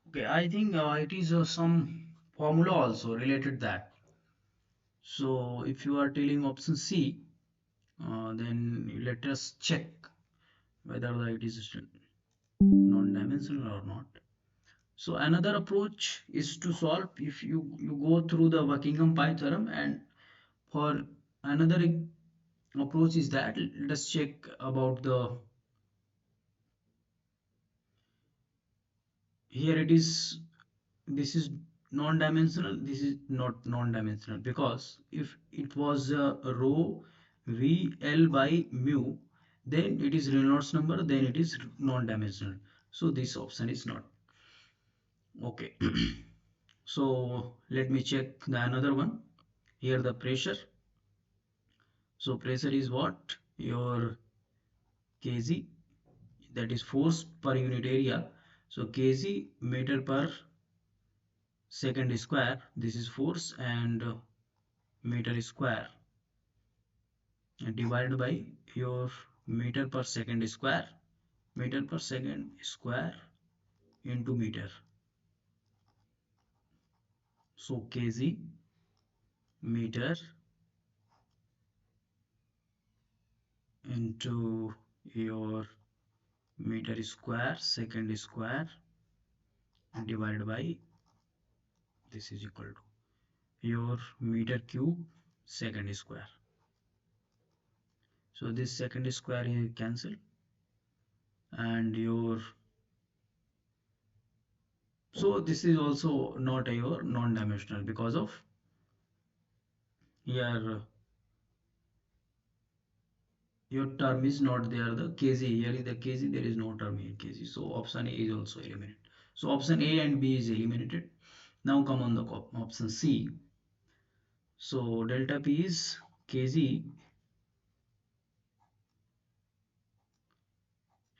Okay, I think it is some formula also related that. So if you are telling option C, then let us check whether it is non-dimensional or not. So another approach is to solve if you go through the Buckingham pi theorem, and for another approach is that let's check about the here it is, this is non-dimensional, this is not non-dimensional, because if it was rho v l by mu, then it is Reynolds number, then it is non-dimensional, so this option is not okay. So let me check the another one. Here the pressure, so pressure is what, your kg, that is force per unit area, so kg meter per second square, this is force, and meter square, and divided by your meter per second square, meter per second square into meter, so kg meter into your meter square second square divided by, this is equal to your meter cube second square, so this second square is cancelled, and your, so this is also not a your non-dimensional because of here your term is not there, the kg, here is the kg, there is no term here kg, so option A is also eliminated, so option A and B is eliminated. Now come on the option C. So delta P is kg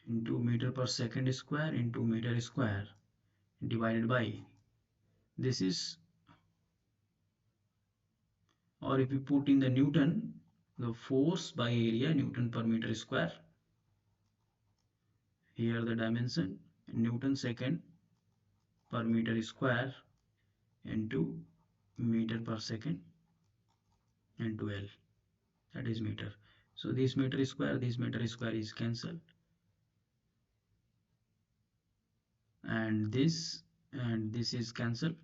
into meter per second square into meter square divided by, this is, or if you put in the Newton, the force by area Newton per meter square, here the dimension Newton second per meter square into meter per second into L, that is meter. So this meter square is cancelled, and this is cancelled.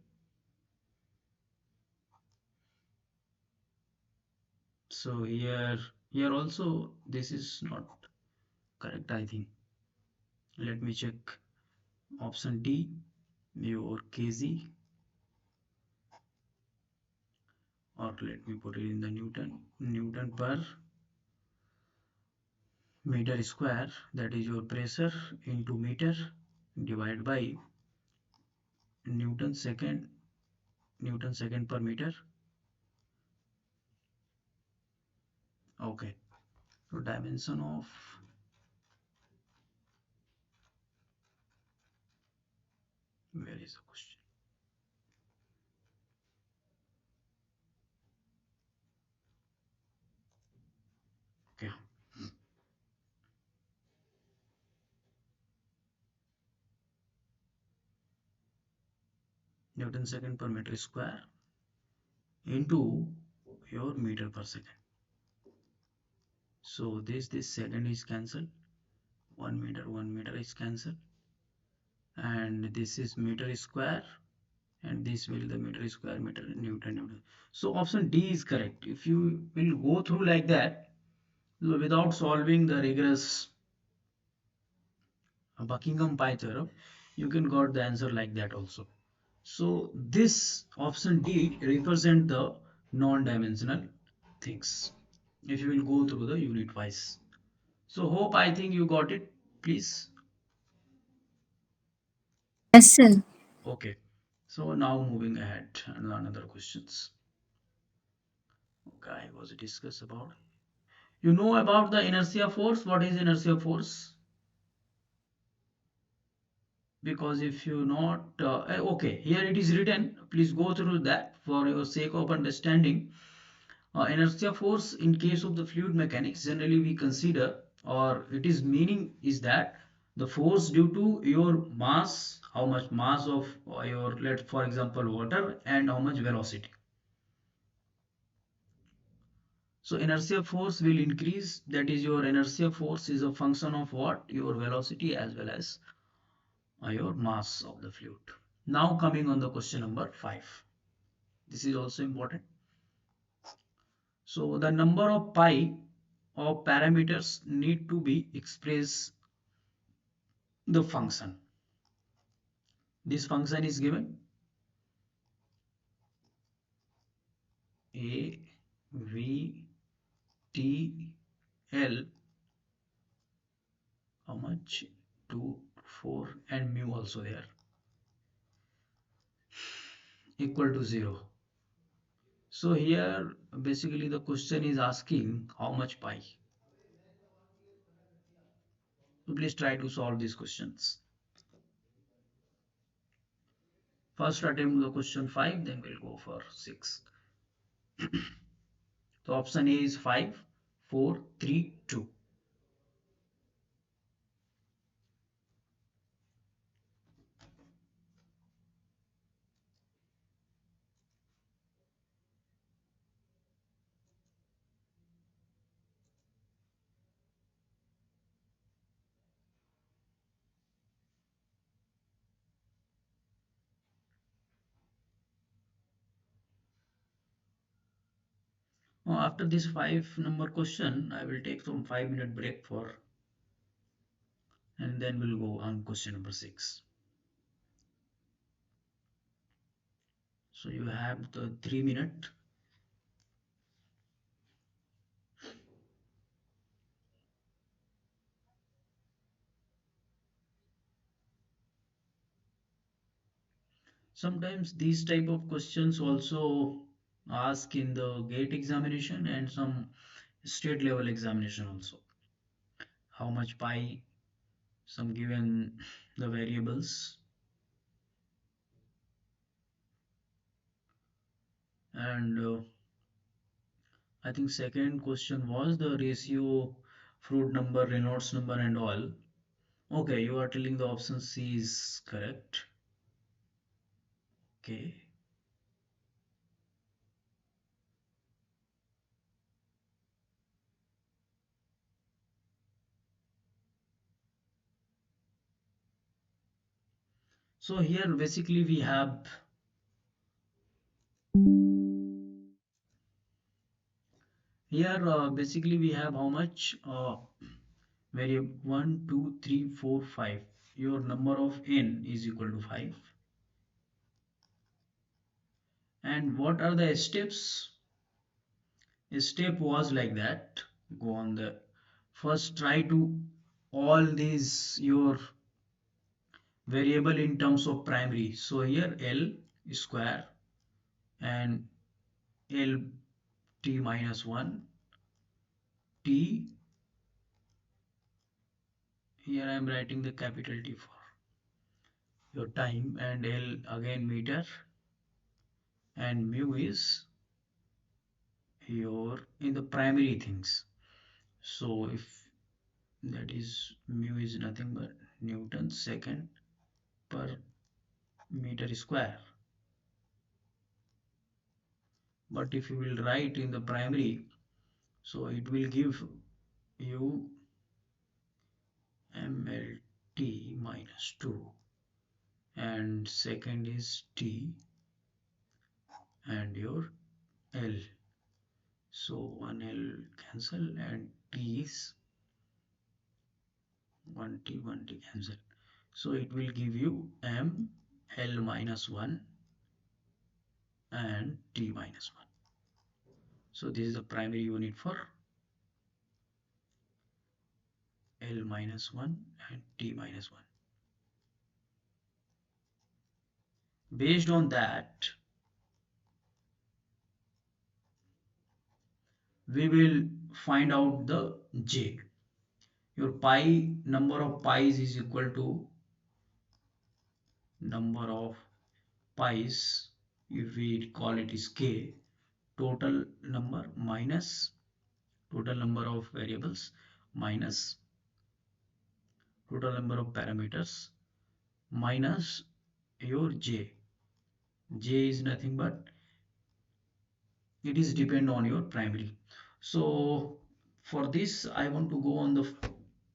So here also this is not correct, I think. Let me check option D, your kg, or let me put it in the Newton per meter square, that is your pressure into meter divided by Newton second, Newton second per meter. Okay, so dimension of, where is the question? Okay, Newton second per meter square into your meter per second. So this second is cancelled, 1 meter is cancelled, and this is meter square and this will the meter square meter Newton. So option D is correct. If you will go through like that, so without solving the rigorous Buckingham pie theorem, you can got the answer like that also. So this option D represent the non-dimensional things. If you will go through the unit wise. So hope I think you got it. Please. Yes, sir. Okay. So now moving ahead, another questions. Okay, was discussed about. You know about the inertia force? What is inertia force? Because if you not okay, here it is written. Please go through that for your sake of understanding. Inertia force in case of the fluid mechanics generally we consider, or it is meaning is that the force due to your mass, how much mass of your, let for example, water, and how much velocity. So inertia force will increase, that is your inertia force is a function of what? Your velocity as well as your mass of the fluid. Now coming on the question number 5. This is also important. So the number of pi of parameters need to be expressed the function. This function is given a v t l, how much, 2 4 and mu also there, equal to 0. So here basically the question is asking how much pi. So please try to solve these questions. First attempt the question 5, then we'll go for 6. So option A is 5 4 3 2. Now after this 5 number question, I will take some 5-minute break for, and then we'll go on question number 6. So you have the 3 minute. Sometimes these type of questions also ask in the gate examination and some state level examination also. How much pi, some given the variables, and I think second question was the ratio, fruit number, Reynolds number and all. Okay, you are telling the option C is correct. Okay. So here basically we have, basically we have how much variable 1 2 3 4 5. Your number of n is equal to 5. And what are the steps? A step was like that. Go on the first, try to all these your variable in terms of primary. So here L square and L t minus 1 t, here I am writing the capital T for your time, and L again meter, and mu is your in the primary things. So if that is mu is nothing but Newton second per meter square. But if you will write in the primary, so it will give you mlt minus 2, and second is t, and your L. So 1L cancel and T is 1T cancel. So it will give you M L minus 1 and T minus 1. So this is the primary unit for L minus 1 and T minus 1. Based on that, we will find out the J. Your pi, number of pi's is equal to number of pi's, if we call it is k, total number minus total number of variables minus total number of parameters minus your j. J is nothing but it is depend on your primary. So for this I want to go on the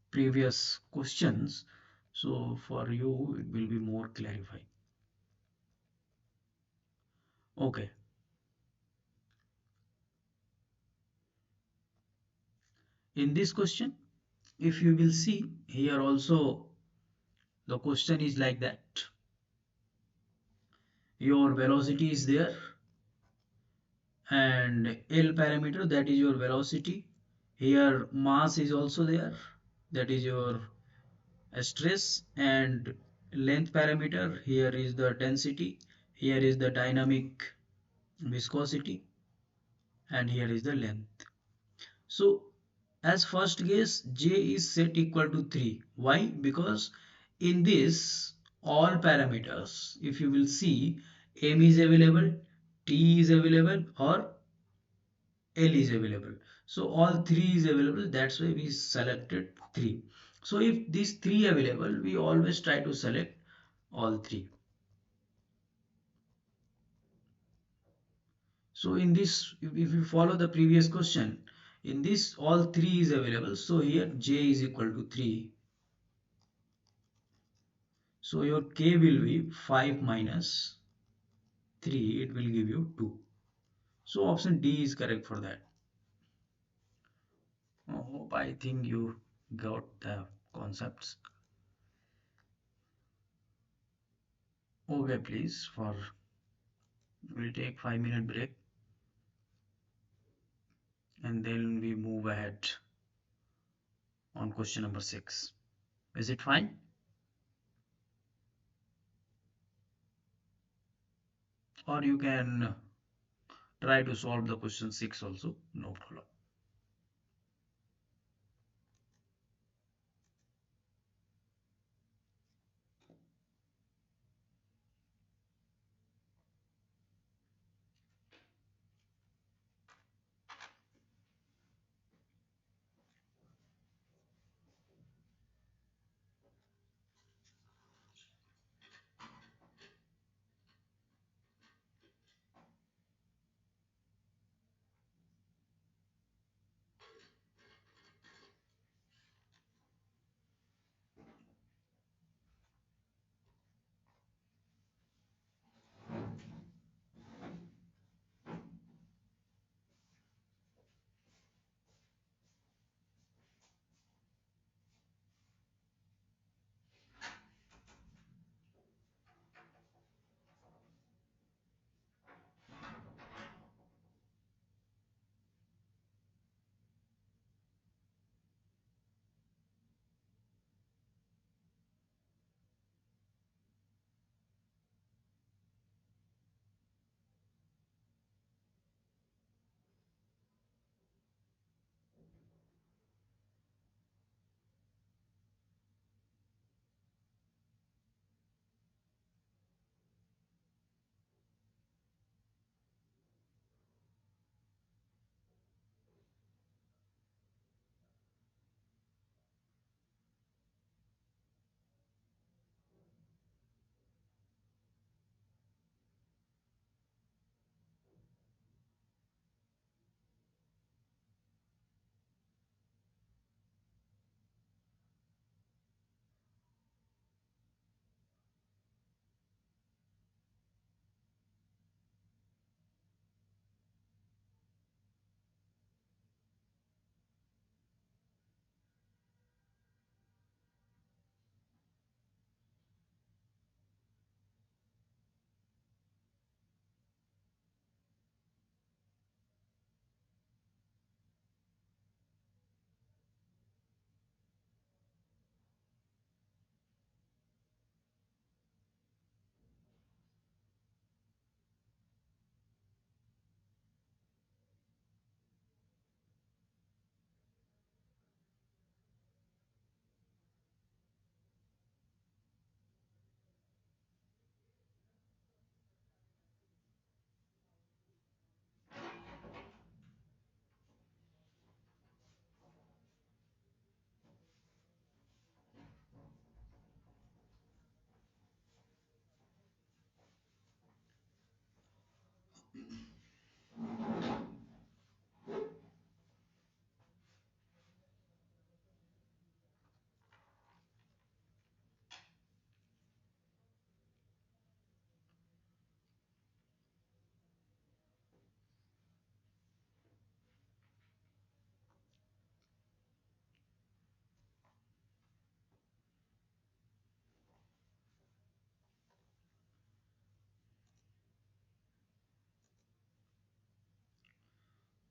previous questions, so for you it will be more clarified. Okay, in this question, if you will see here also, the question is like that. Your velocity is there and L parameter, that is your velocity. Here mass is also there, that is your stress, and length parameter, here is the density, here is the dynamic viscosity, and here is the length. So as first case, J is set equal to 3. Why? Because in this all parameters, if you will see, M is available, T is available, or L is available. So all three is available. That's why we selected 3. So if these 3 available, we always try to select all 3. So in this, if you follow the previous question, in this all 3 is available. So here J is equal to 3. So your K will be 5 minus 3. It will give you 2. So option D is correct for that. I hope I think you got the concepts. Okay, please. We'll take 5-minute break and then we move ahead on question number 6. Is it fine? Or you can try to solve the question 6 also, no problem.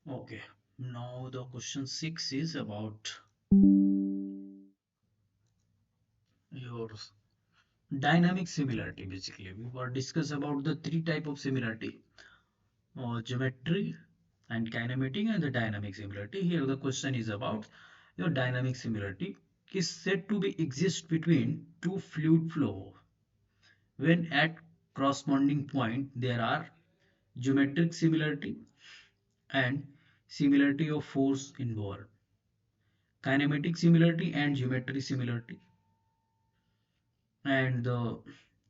Okay, now the question 6 is about your dynamic similarity. Basically, we were discuss about the three type of similarity: geometry and kinematic and the dynamic similarity. Here the question is about your dynamic similarity is said to be exist between two fluid flow when at corresponding point there are geometric similarity and similarity of force involved, kinematic similarity and geometry similarity, and the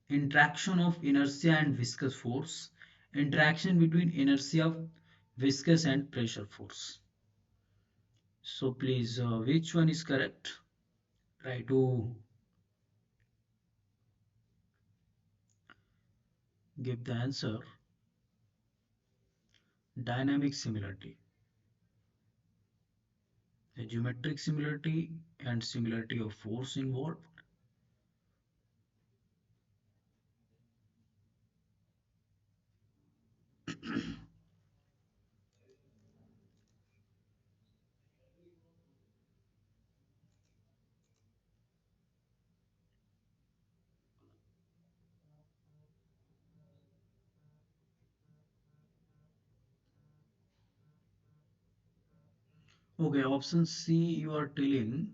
interaction of inertia and viscous force, interaction between inertia, viscous and pressure force. So please, which one is correct? Try to give the answer. Dynamic similarity, the geometric similarity and similarity of force involved. Okay, option C you are telling.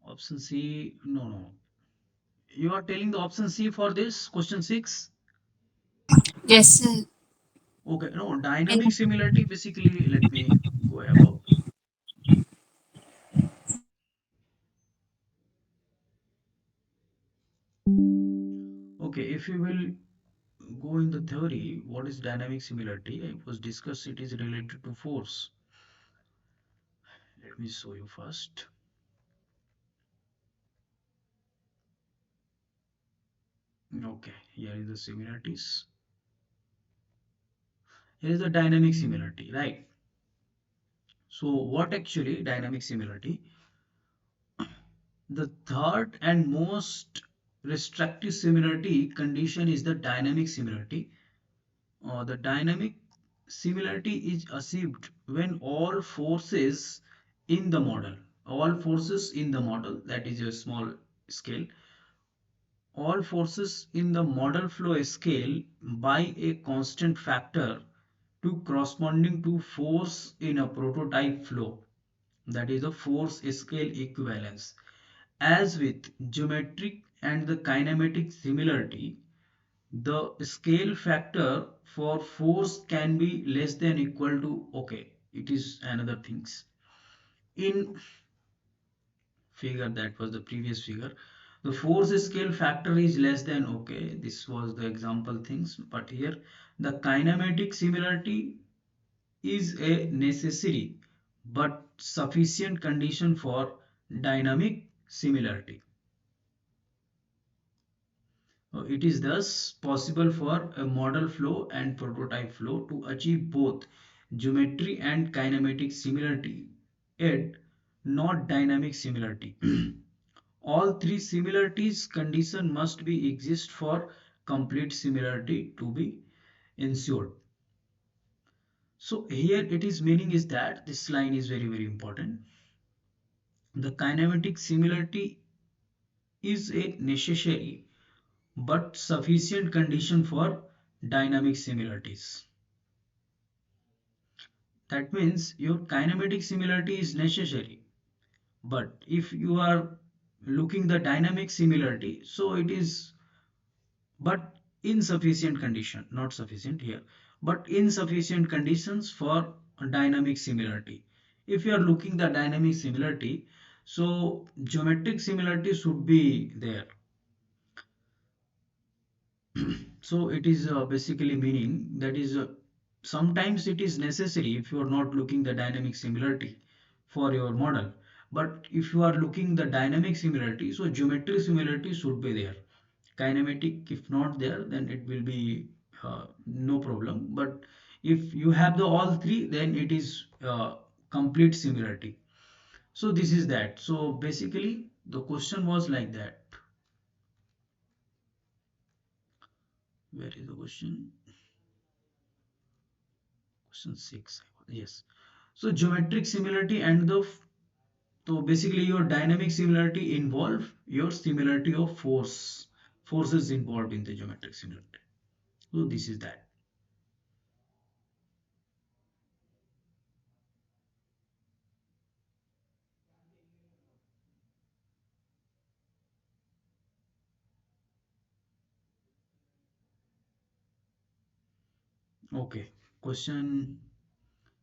Option C, no, no. You are telling the option C for this question 6? Yes, sir. Okay, no, dynamic And similarity, basically, let me go above. Okay, if you will go in the theory, what is dynamic similarity? It was discussed, it is related to force. Let me show you first. Okay, here is the similarities. Here is the dynamic similarity, right? So what actually dynamic similarity? The third and most restrictive similarity condition is the dynamic similarity. The dynamic similarity is achieved when all forces in the model, that is a small scale, all forces in the model flow scale by a constant factor to corresponding to force in a prototype flow, that is the force scale equivalence. As with geometric and the kinematic similarity, the scale factor for force can be less than equal to, okay, it is another things. In figure, that was the previous figure, the force scale factor is less than, okay, this was the example things, but here the kinematic similarity is a necessary but sufficient condition for dynamic similarity. It is thus possible for a model flow and prototype flow to achieve both geometry and kinematic similarity, yet not dynamic similarity. All three similarities condition must be exist for complete similarity to be ensured. So here it is meaning is that this line is very very important. The kinematic similarity is a necessary but sufficient condition for dynamic similarities. That means your kinematic similarity is necessary, but if you are looking the dynamic similarity, so it is but insufficient condition, not sufficient here, but insufficient conditions for dynamic similarity. If you are looking the dynamic similarity, so geometric similarity should be there. So it is basically meaning that is sometimes it is necessary if you are not looking the dynamic similarity for your model, but if you are looking the dynamic similarity, so geometry similarity should be there. Kinematic if not there, then it will be no problem, but if you have the all three, then it is complete similarity. So this is that. So basically the question was like that. Where is the question? Question 6. Yes. So geometric similarity and so basically your dynamic similarity involve your similarity of force. Force is involved in the geometric similarity. So this is that. Okay. Question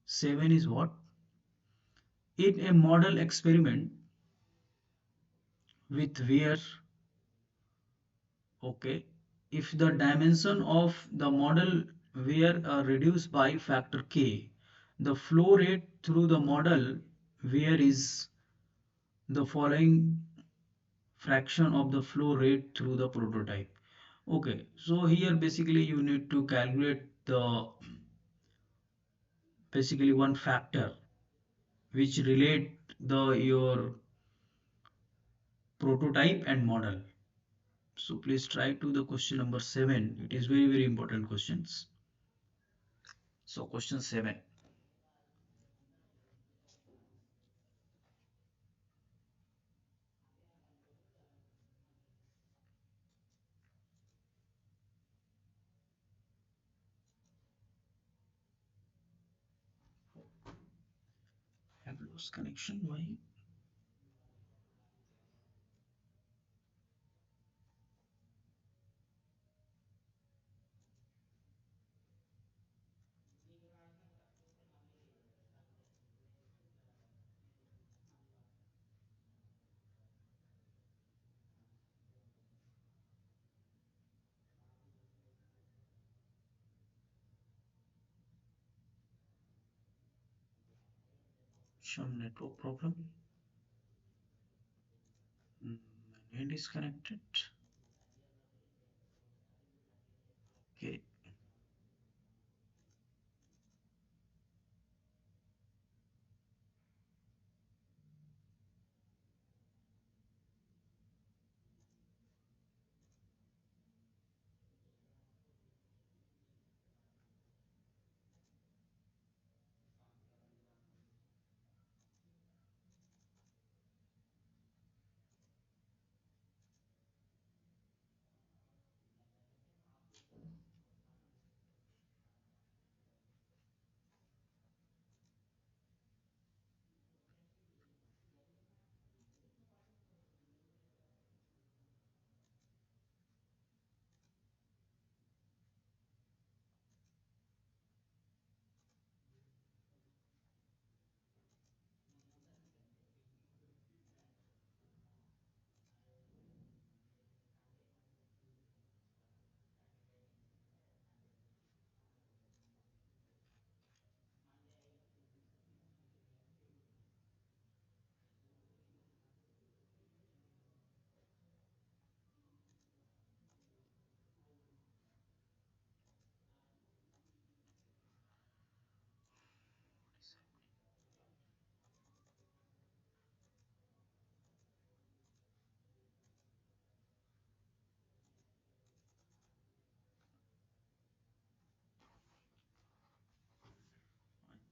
7 is what? In a model experiment with where, okay, if the dimension of the model were reduced by factor k, the flow rate through the model where is the following fraction of the flow rate through the prototype. Okay, so here basically you need to calculate the basically one factor which relate the your prototype and model. So please try to the question number 7. It is very important questions. So question 7. Have lost connection. Why? Some network problem. Mm, my hand is connected. Okay.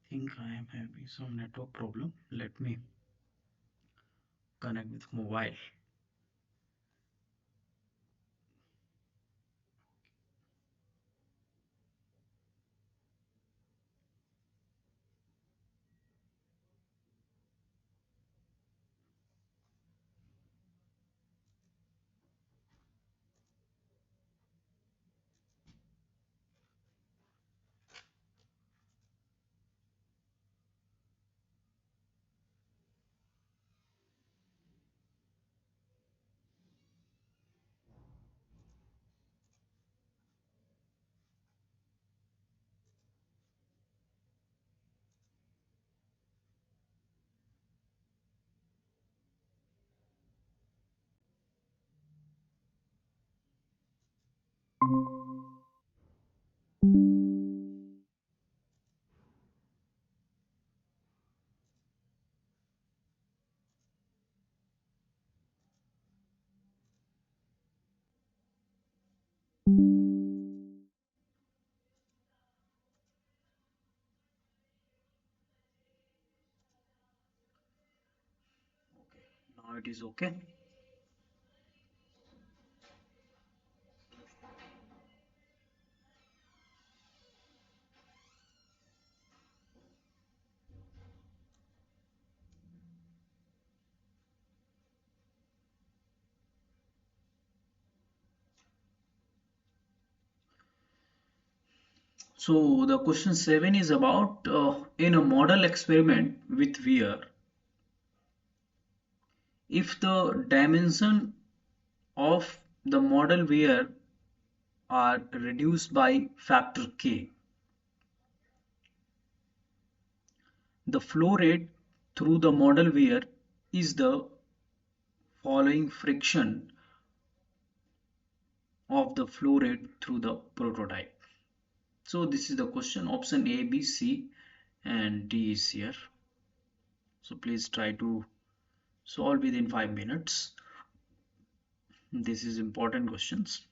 I think I am having some network problem. Let me connect with mobile. Now it is okay. So the question 7 is about in a model experiment with wear, if the dimension of the model wear are reduced by factor k, the flow rate through the model wear is the following friction of the flow rate through the prototype. So this is the question. Option A, B, C, and D is here. So please try to solve within 5 minutes. This is important questions.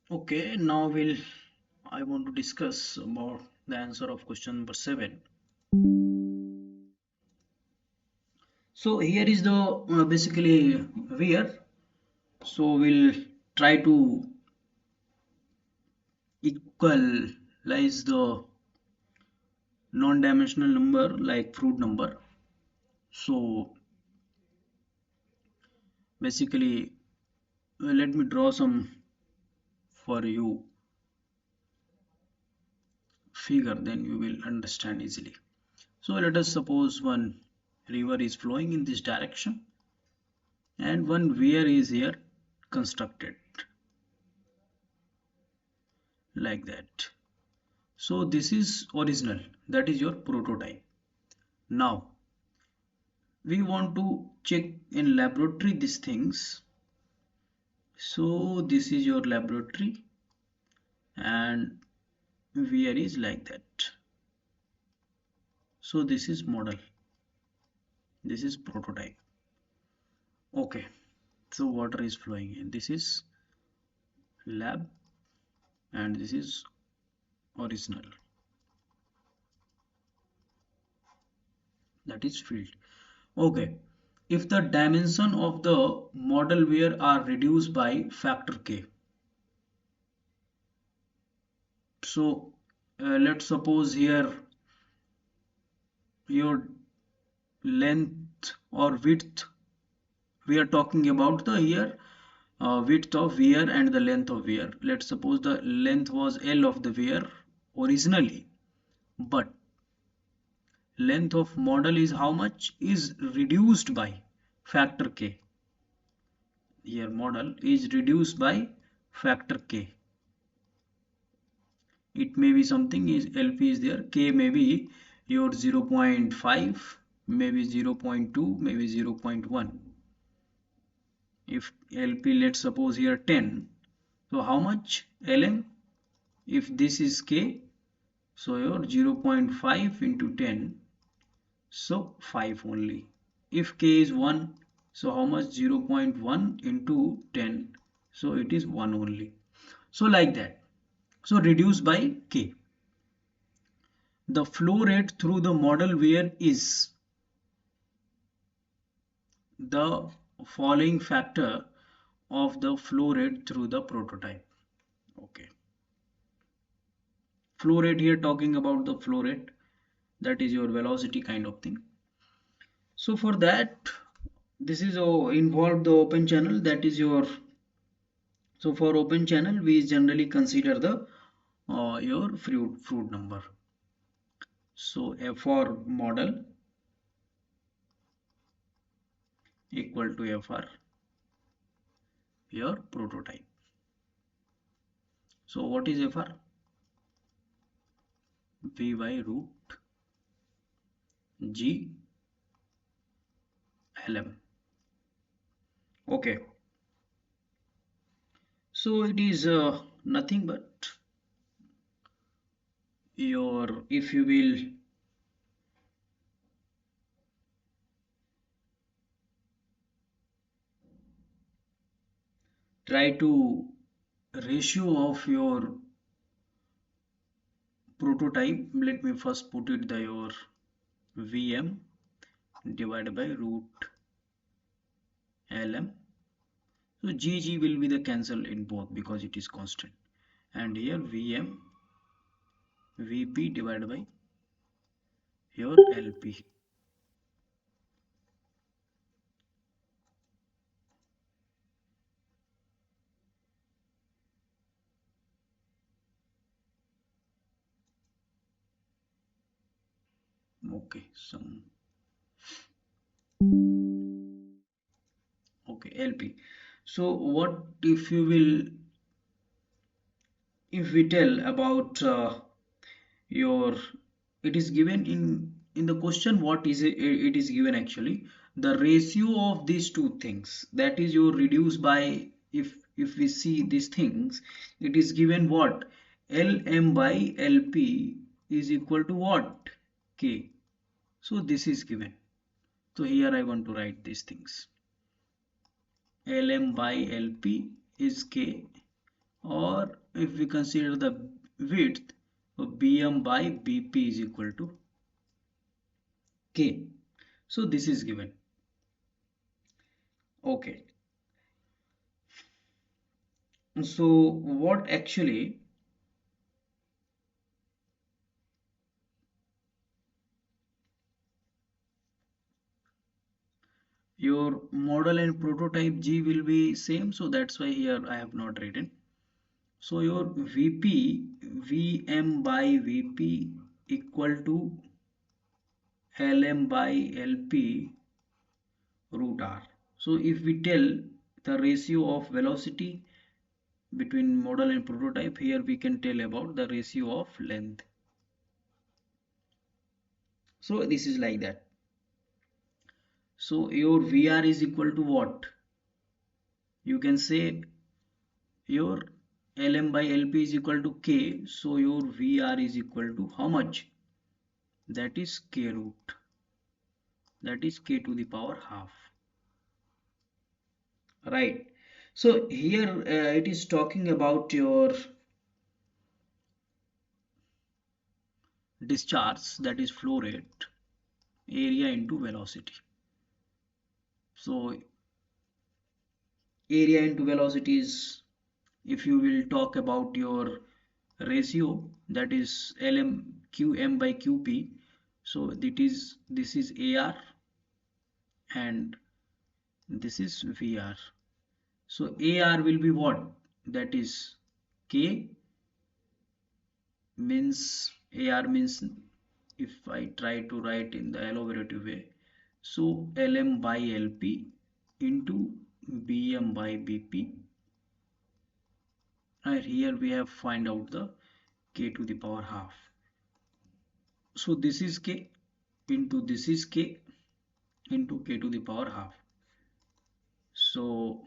Okay, I want to discuss about the answer of question number 7. So here is the basically where. So we'll try to equalize the non-dimensional number like fruit number. So basically, let me draw some for you figure, then you will understand easily. So let us suppose one river is flowing in this direction and one weir is here constructed like that. So this is original, that is your prototype. Now we want to check in laboratory these things. So this is your laboratory and weir is like that. So this is model, this is prototype. Okay, so water is flowing in. This is lab and this is original, that is field. Okay, if the dimension of the model wear are reduced by factor k. So let's suppose here your length or width, we are talking about the here width of wear and the length of wear. Let's suppose the length was L of the wear originally, but length of model is how much is reduced by factor k. Here model is reduced by factor k. It may be something is LP is there, k may be your 0.5, maybe 0.2, maybe 0.1. If LP, let's suppose here 10, so how much LM? If this is k, so your 0.5 into 10, so 5 only. If k is 1, so how much? 0.1 into 10, so it is 1 only. So like that. So reduce by k. The flow rate through the model wear is the following factor of the flow rate through the prototype. Okay. Flow rate here talking about the flow rate, that is your velocity kind of thing. So for that, this is involved the open channel, that is your. So for open channel we generally consider the your fruit number. So F for model equal to FR your prototype. So what is FR? V by root G LM. Okay. So it is nothing but your, if you will try to ratio of your prototype, let me first put it the your VM divided by root LM. So GG will be the cancel in both because it is constant. And here VM VP divided by your LP. Okay, some okay LP. So what if you will, if we tell about your, it is given in the question, what is it, it is given actually the ratio of these two things, that is your reduce by, if we see these things, it is given what, LM by LP is equal to what, K. So this is given, so here I want to write these things. LM by LP is K or if we consider the width, bm by bp is equal to k. So this is given. Okay, so what actually your model and prototype G will be same, so that's why here I have not written. So your VP Vm by Vp equal to Lm by Lp root r. So if we tell the ratio of velocity between model and prototype, here we can tell about the ratio of length. So this is like that. So your Vr is equal to what? You can say your Lm by Lp is equal to K. So your Vr is equal to how much? That is K root. That is K to the power half. Right. So here it is talking about your discharge, that is flow rate, area into velocity. So area into velocity is, if you will talk about your ratio, that is Lm Qm by Qp. So this is AR and this is VR. So AR will be what? That is K, means AR means, if I try to write in the elaborative way, so Lm by Lp into Bm by Bp, and here we have find out the K to the power half. So this is K into this is K into K to the power half. So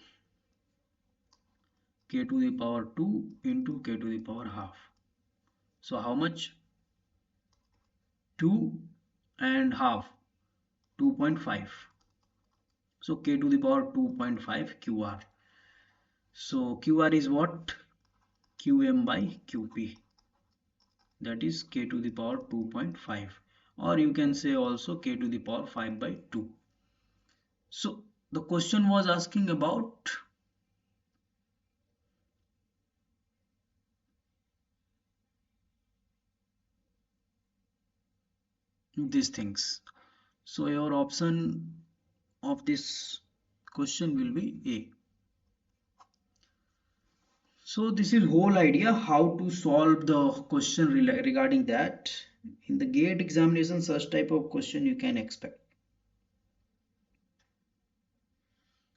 K to the power 2 into K to the power half. So how much? 2 and half, 2.5. So K to the power 2.5 QR. So QR is what? QM by QP. That is K to the power 2.5. Or you can say also K to the power 5 by 2. So the question was asking about these things. So your option of this question will be A. So this is whole idea how to solve the question regarding that. In the gate examination, such type of question you can expect.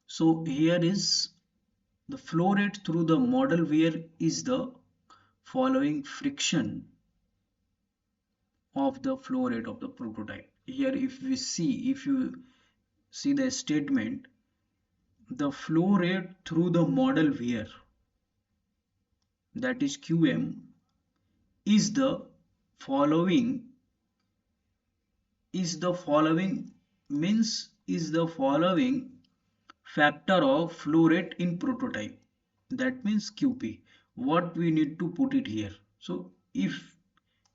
So here is the flow rate through the model where is the following friction of the flow rate of the prototype. Here if you see the statement, the flow rate through the model wear, that is QM, is the following is the following means is the following factor of flow rate in prototype, that means QP. What we need to put it here? So if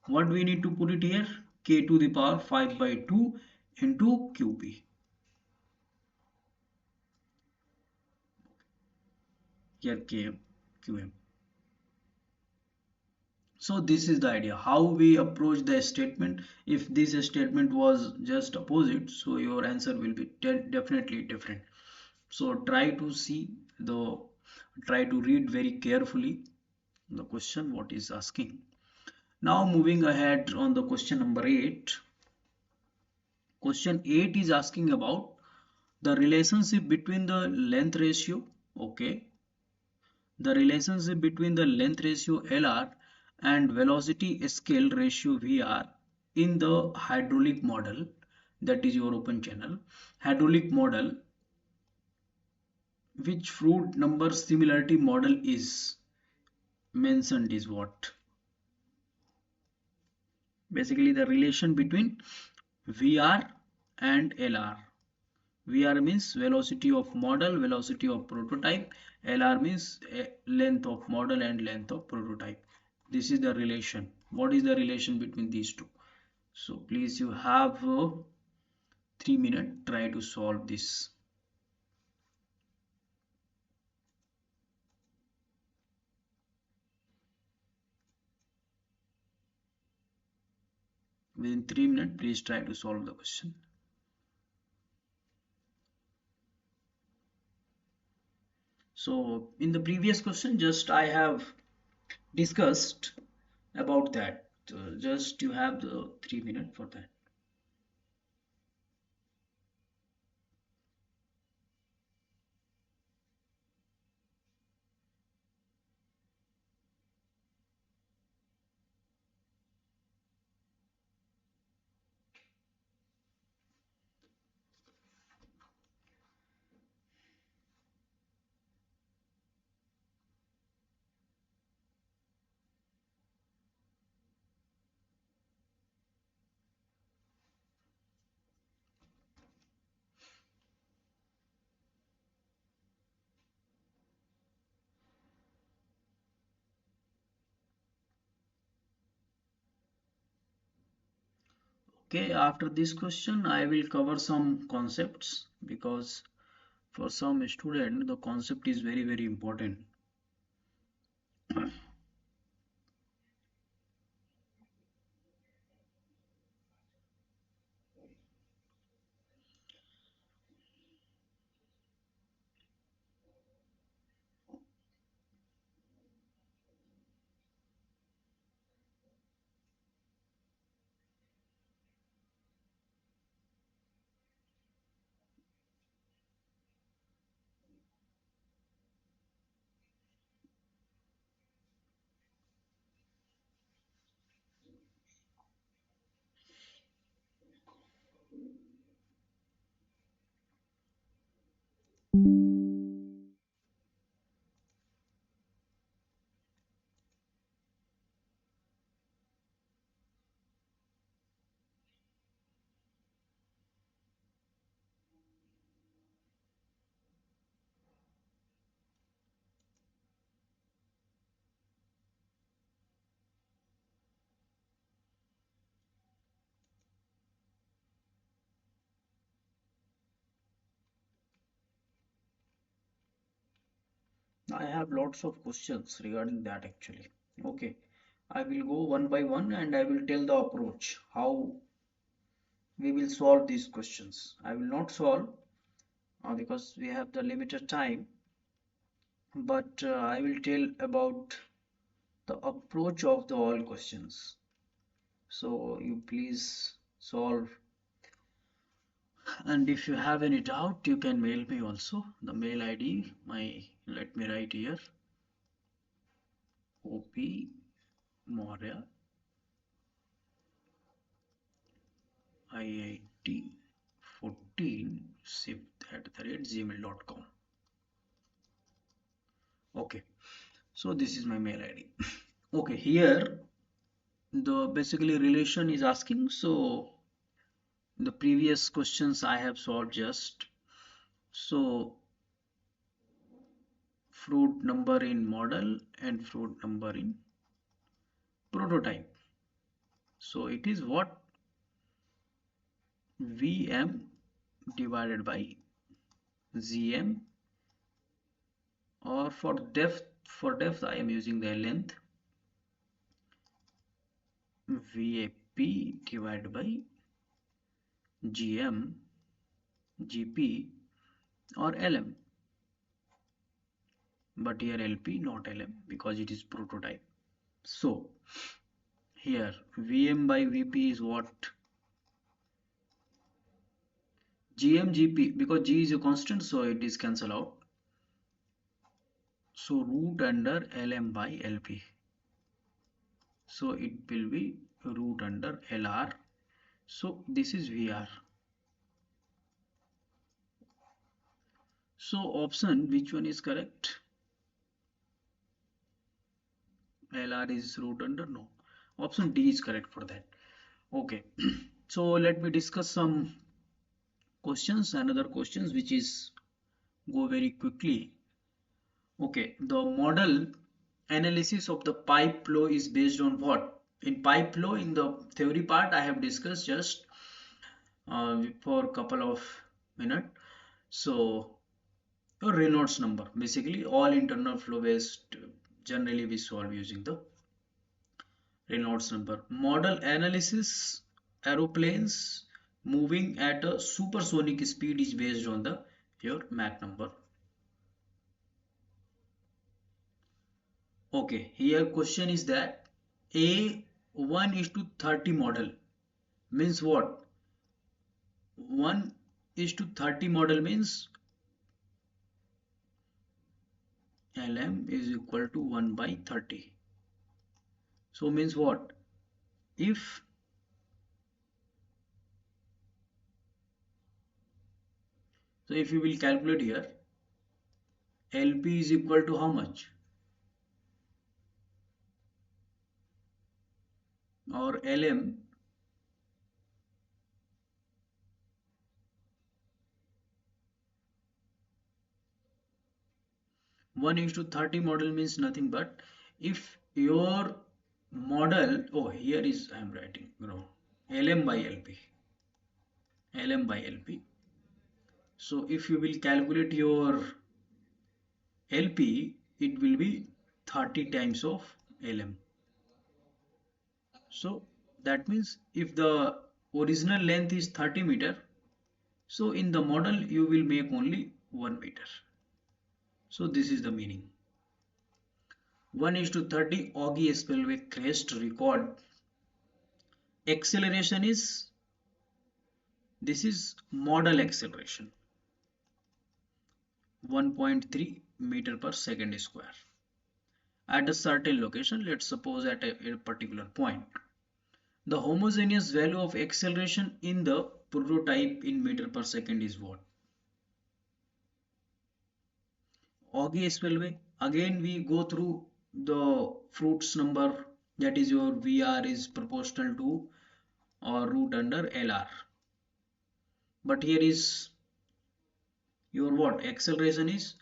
what we need to put it here, K to the power 5 by 2 into QP. Here KM QM. So this is the idea how we approach the statement. If this statement was just opposite, so your answer will be definitely different. So try to read very carefully the question what is asking. Now moving ahead on the question number 8. Question 8 is asking about the relationship between the length ratio, okay, the relationship between the length ratio LR and velocity scale ratio VR in the hydraulic model, that is your open channel hydraulic model, which fruit number similarity model is mentioned is what? Basically the relation between VR and LR. VR means velocity of model, velocity of prototype. LR means length of model and length of prototype. This is the relation. What is the relation between these two? So please, you have 3 minutes. Try to solve this. Within 3 minutes, please try to solve the question. So in the previous question, just I have discussed about that. Just you have the 3 minutes for that. Okay, after this question, I will cover some concepts because for some student, the concept is very, very important. I have lots of questions regarding that actually. Okay, I will go one by one and I will tell the approach how we will solve these questions. I will not solve because we have the limited time, but I will tell about the approach of the all questions. So you please solve. And if you have any doubt, you can mail me also. The mail ID, let me write here. OP Moria IIT 14 @gmail.com. Okay, so this is my mail ID. Okay, here the basically relation is asking. So the previous questions I have solved just. So fruit number in model and fruit number in prototype. So it is what Vm divided by Gm, or for depth I am using the length, VAP divided by Gm, GP, or LM, but here LP not LM because it is prototype. So here Vm by Vp is what? Gm, GP, because G is a constant, so it is cancel out. So root under Lm by Lp. So it will be root under Lr. So this is Vr. So option, which one is correct? Lr is root under? No. Option D is correct for that. Okay. So let me discuss some questions, another questions which is go very quickly. Okay, the model analysis of the pipe flow is based on what? In pipe flow, in the theory part, I have discussed just for a couple of minutes. So, your Reynolds number, basically all internal flow based generally we solve using the Reynolds number. Model analysis, aeroplanes moving at a supersonic speed is based on the your Mach number. Okay, here question is that a 1 is to 30 model means what? 1 is to 30 model means Lm is equal to 1 by 30. So means what? If if you will calculate here, Lp is equal to how much? Or Lm 1 is to 30 model means nothing but if your model, oh here is I am writing wrong, Lm by Lp, Lm by Lp. So if you will calculate your Lp, it will be 30 times of Lm. So that means if the original length is 30 meter, so in the model you will make only 1 meter. So this is the meaning. 1 is to 30 Augie spillway crest record. Acceleration is, this is model acceleration, 1.3 meter per second square. At a certain location, let's suppose at a particular point. The homogeneous value of acceleration in the prototype in meter per second is what? Augie spillway. Again, we go through the Fruits number, that is your VR is proportional to or root under LR. But here is your what? Acceleration is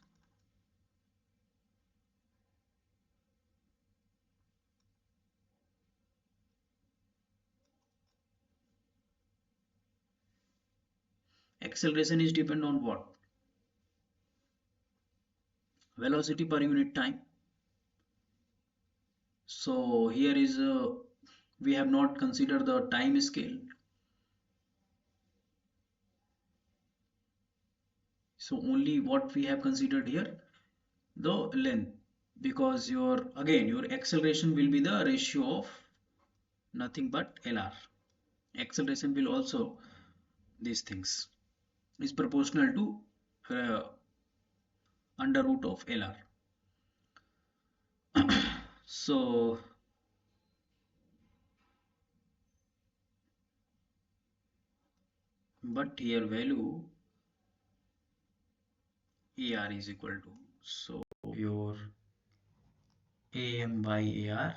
depend on what? Velocity per unit time. So here is we have not considered the time scale. So only what we have considered here, the length, because your again your acceleration will be the ratio of nothing but LR. Acceleration will also these things is proportional to under root of LR. So but here value AR is equal to, so your AM by AR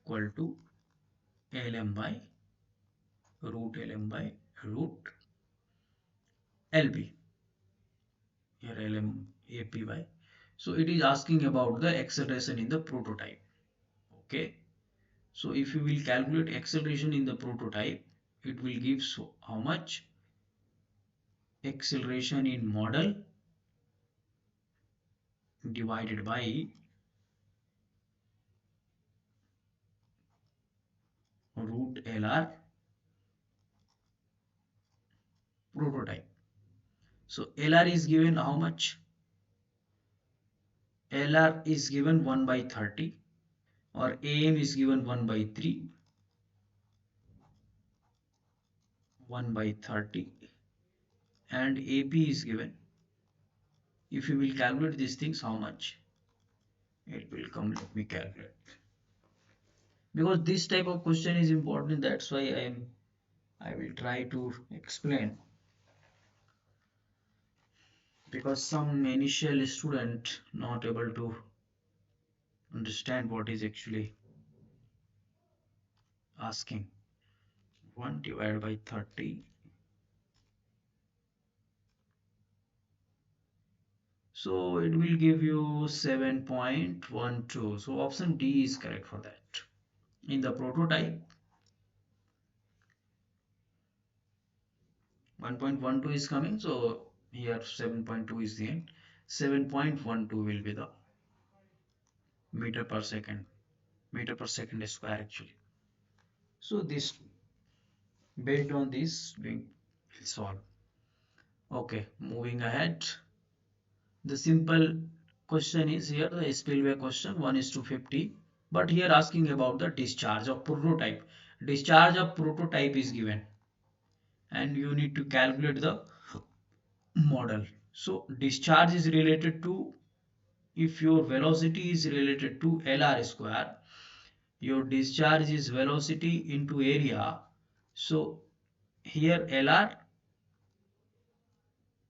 equal to LM by root LM by root LB, here LM APY. So it is asking about the acceleration in the prototype. Okay, so if you will calculate acceleration in the prototype, it will give so how much acceleration in model divided by root LR prototype. So LR is given how much? LR is given 1 by 30 or AM is given 1 by 3, 1 by 30 and AP is given. If you will calculate these things, how much it will come? Let me calculate. Because this type of question is important, that's why I will try to explain. Because some initial student not able to understand what is actually asking. 1 divided by 30 So it will give you 7.12. So option D is correct for that. In the prototype, 1.12 is coming, so here 7.2 is the end. 7.12 will be the meter per second, meter per second square actually. So this, based on this, we will solve. Okay, moving ahead. The simple question is here the spillway question 1 is to 50, but here asking about the discharge of prototype. Discharge of prototype is given and you need to calculate the model. So discharge is related to, if your velocity is related to LR square, your discharge is velocity into area. So here LR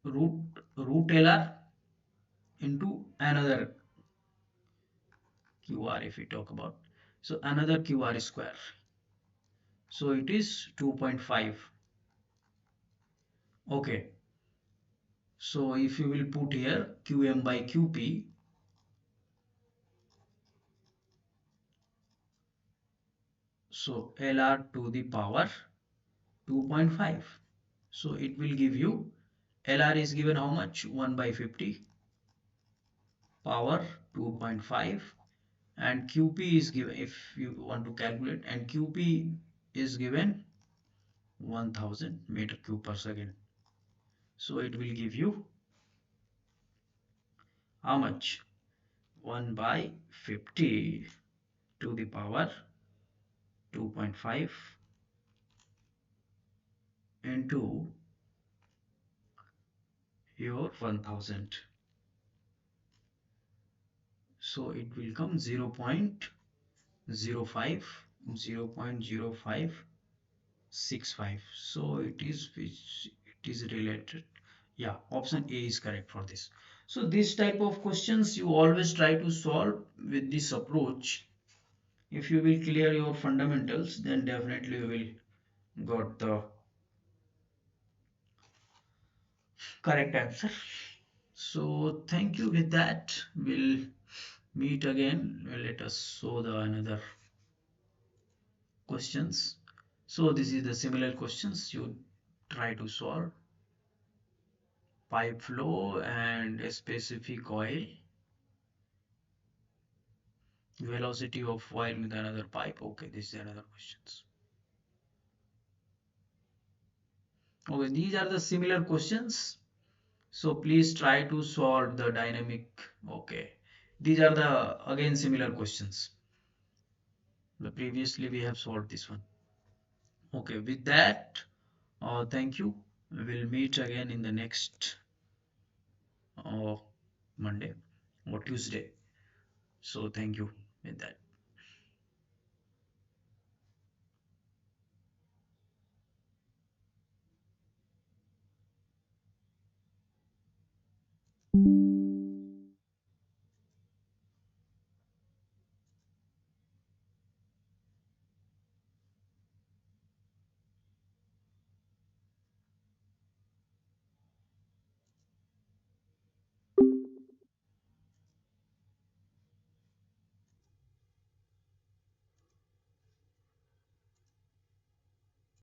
root LR into another QR if we talk about. So another QR square. So it is 2.5. Okay. So if you will put here QM by QP, so LR to the power 2.5. So it will give you, LR is given how much? 1 by 50 power 2.5, and QP is given, if you want to calculate, and QP is given 1000 meter cube per second. So it will give you how much? 1 by 50 to the power 2.5 into your 1000. So it will come 0.05, 0.0565. So it is, which it is related. Yeah, option A is correct for this. So this type of questions you always try to solve with this approach. If you will clear your fundamentals, then definitely you will got the correct answer. So thank you. With that, we'll meet again. Let us show the another questions. So this is the similar questions you try to solve. Pipe flow and a specific oil, velocity of oil with another pipe. Okay, this is another questions. Okay, these are the similar questions. So please try to solve the dynamic. Okay, these are the again similar questions. The previously we have solved this one. Okay, with that, thank you. We'll meet again in the next uh, Monday or Tuesday. So thank you with that.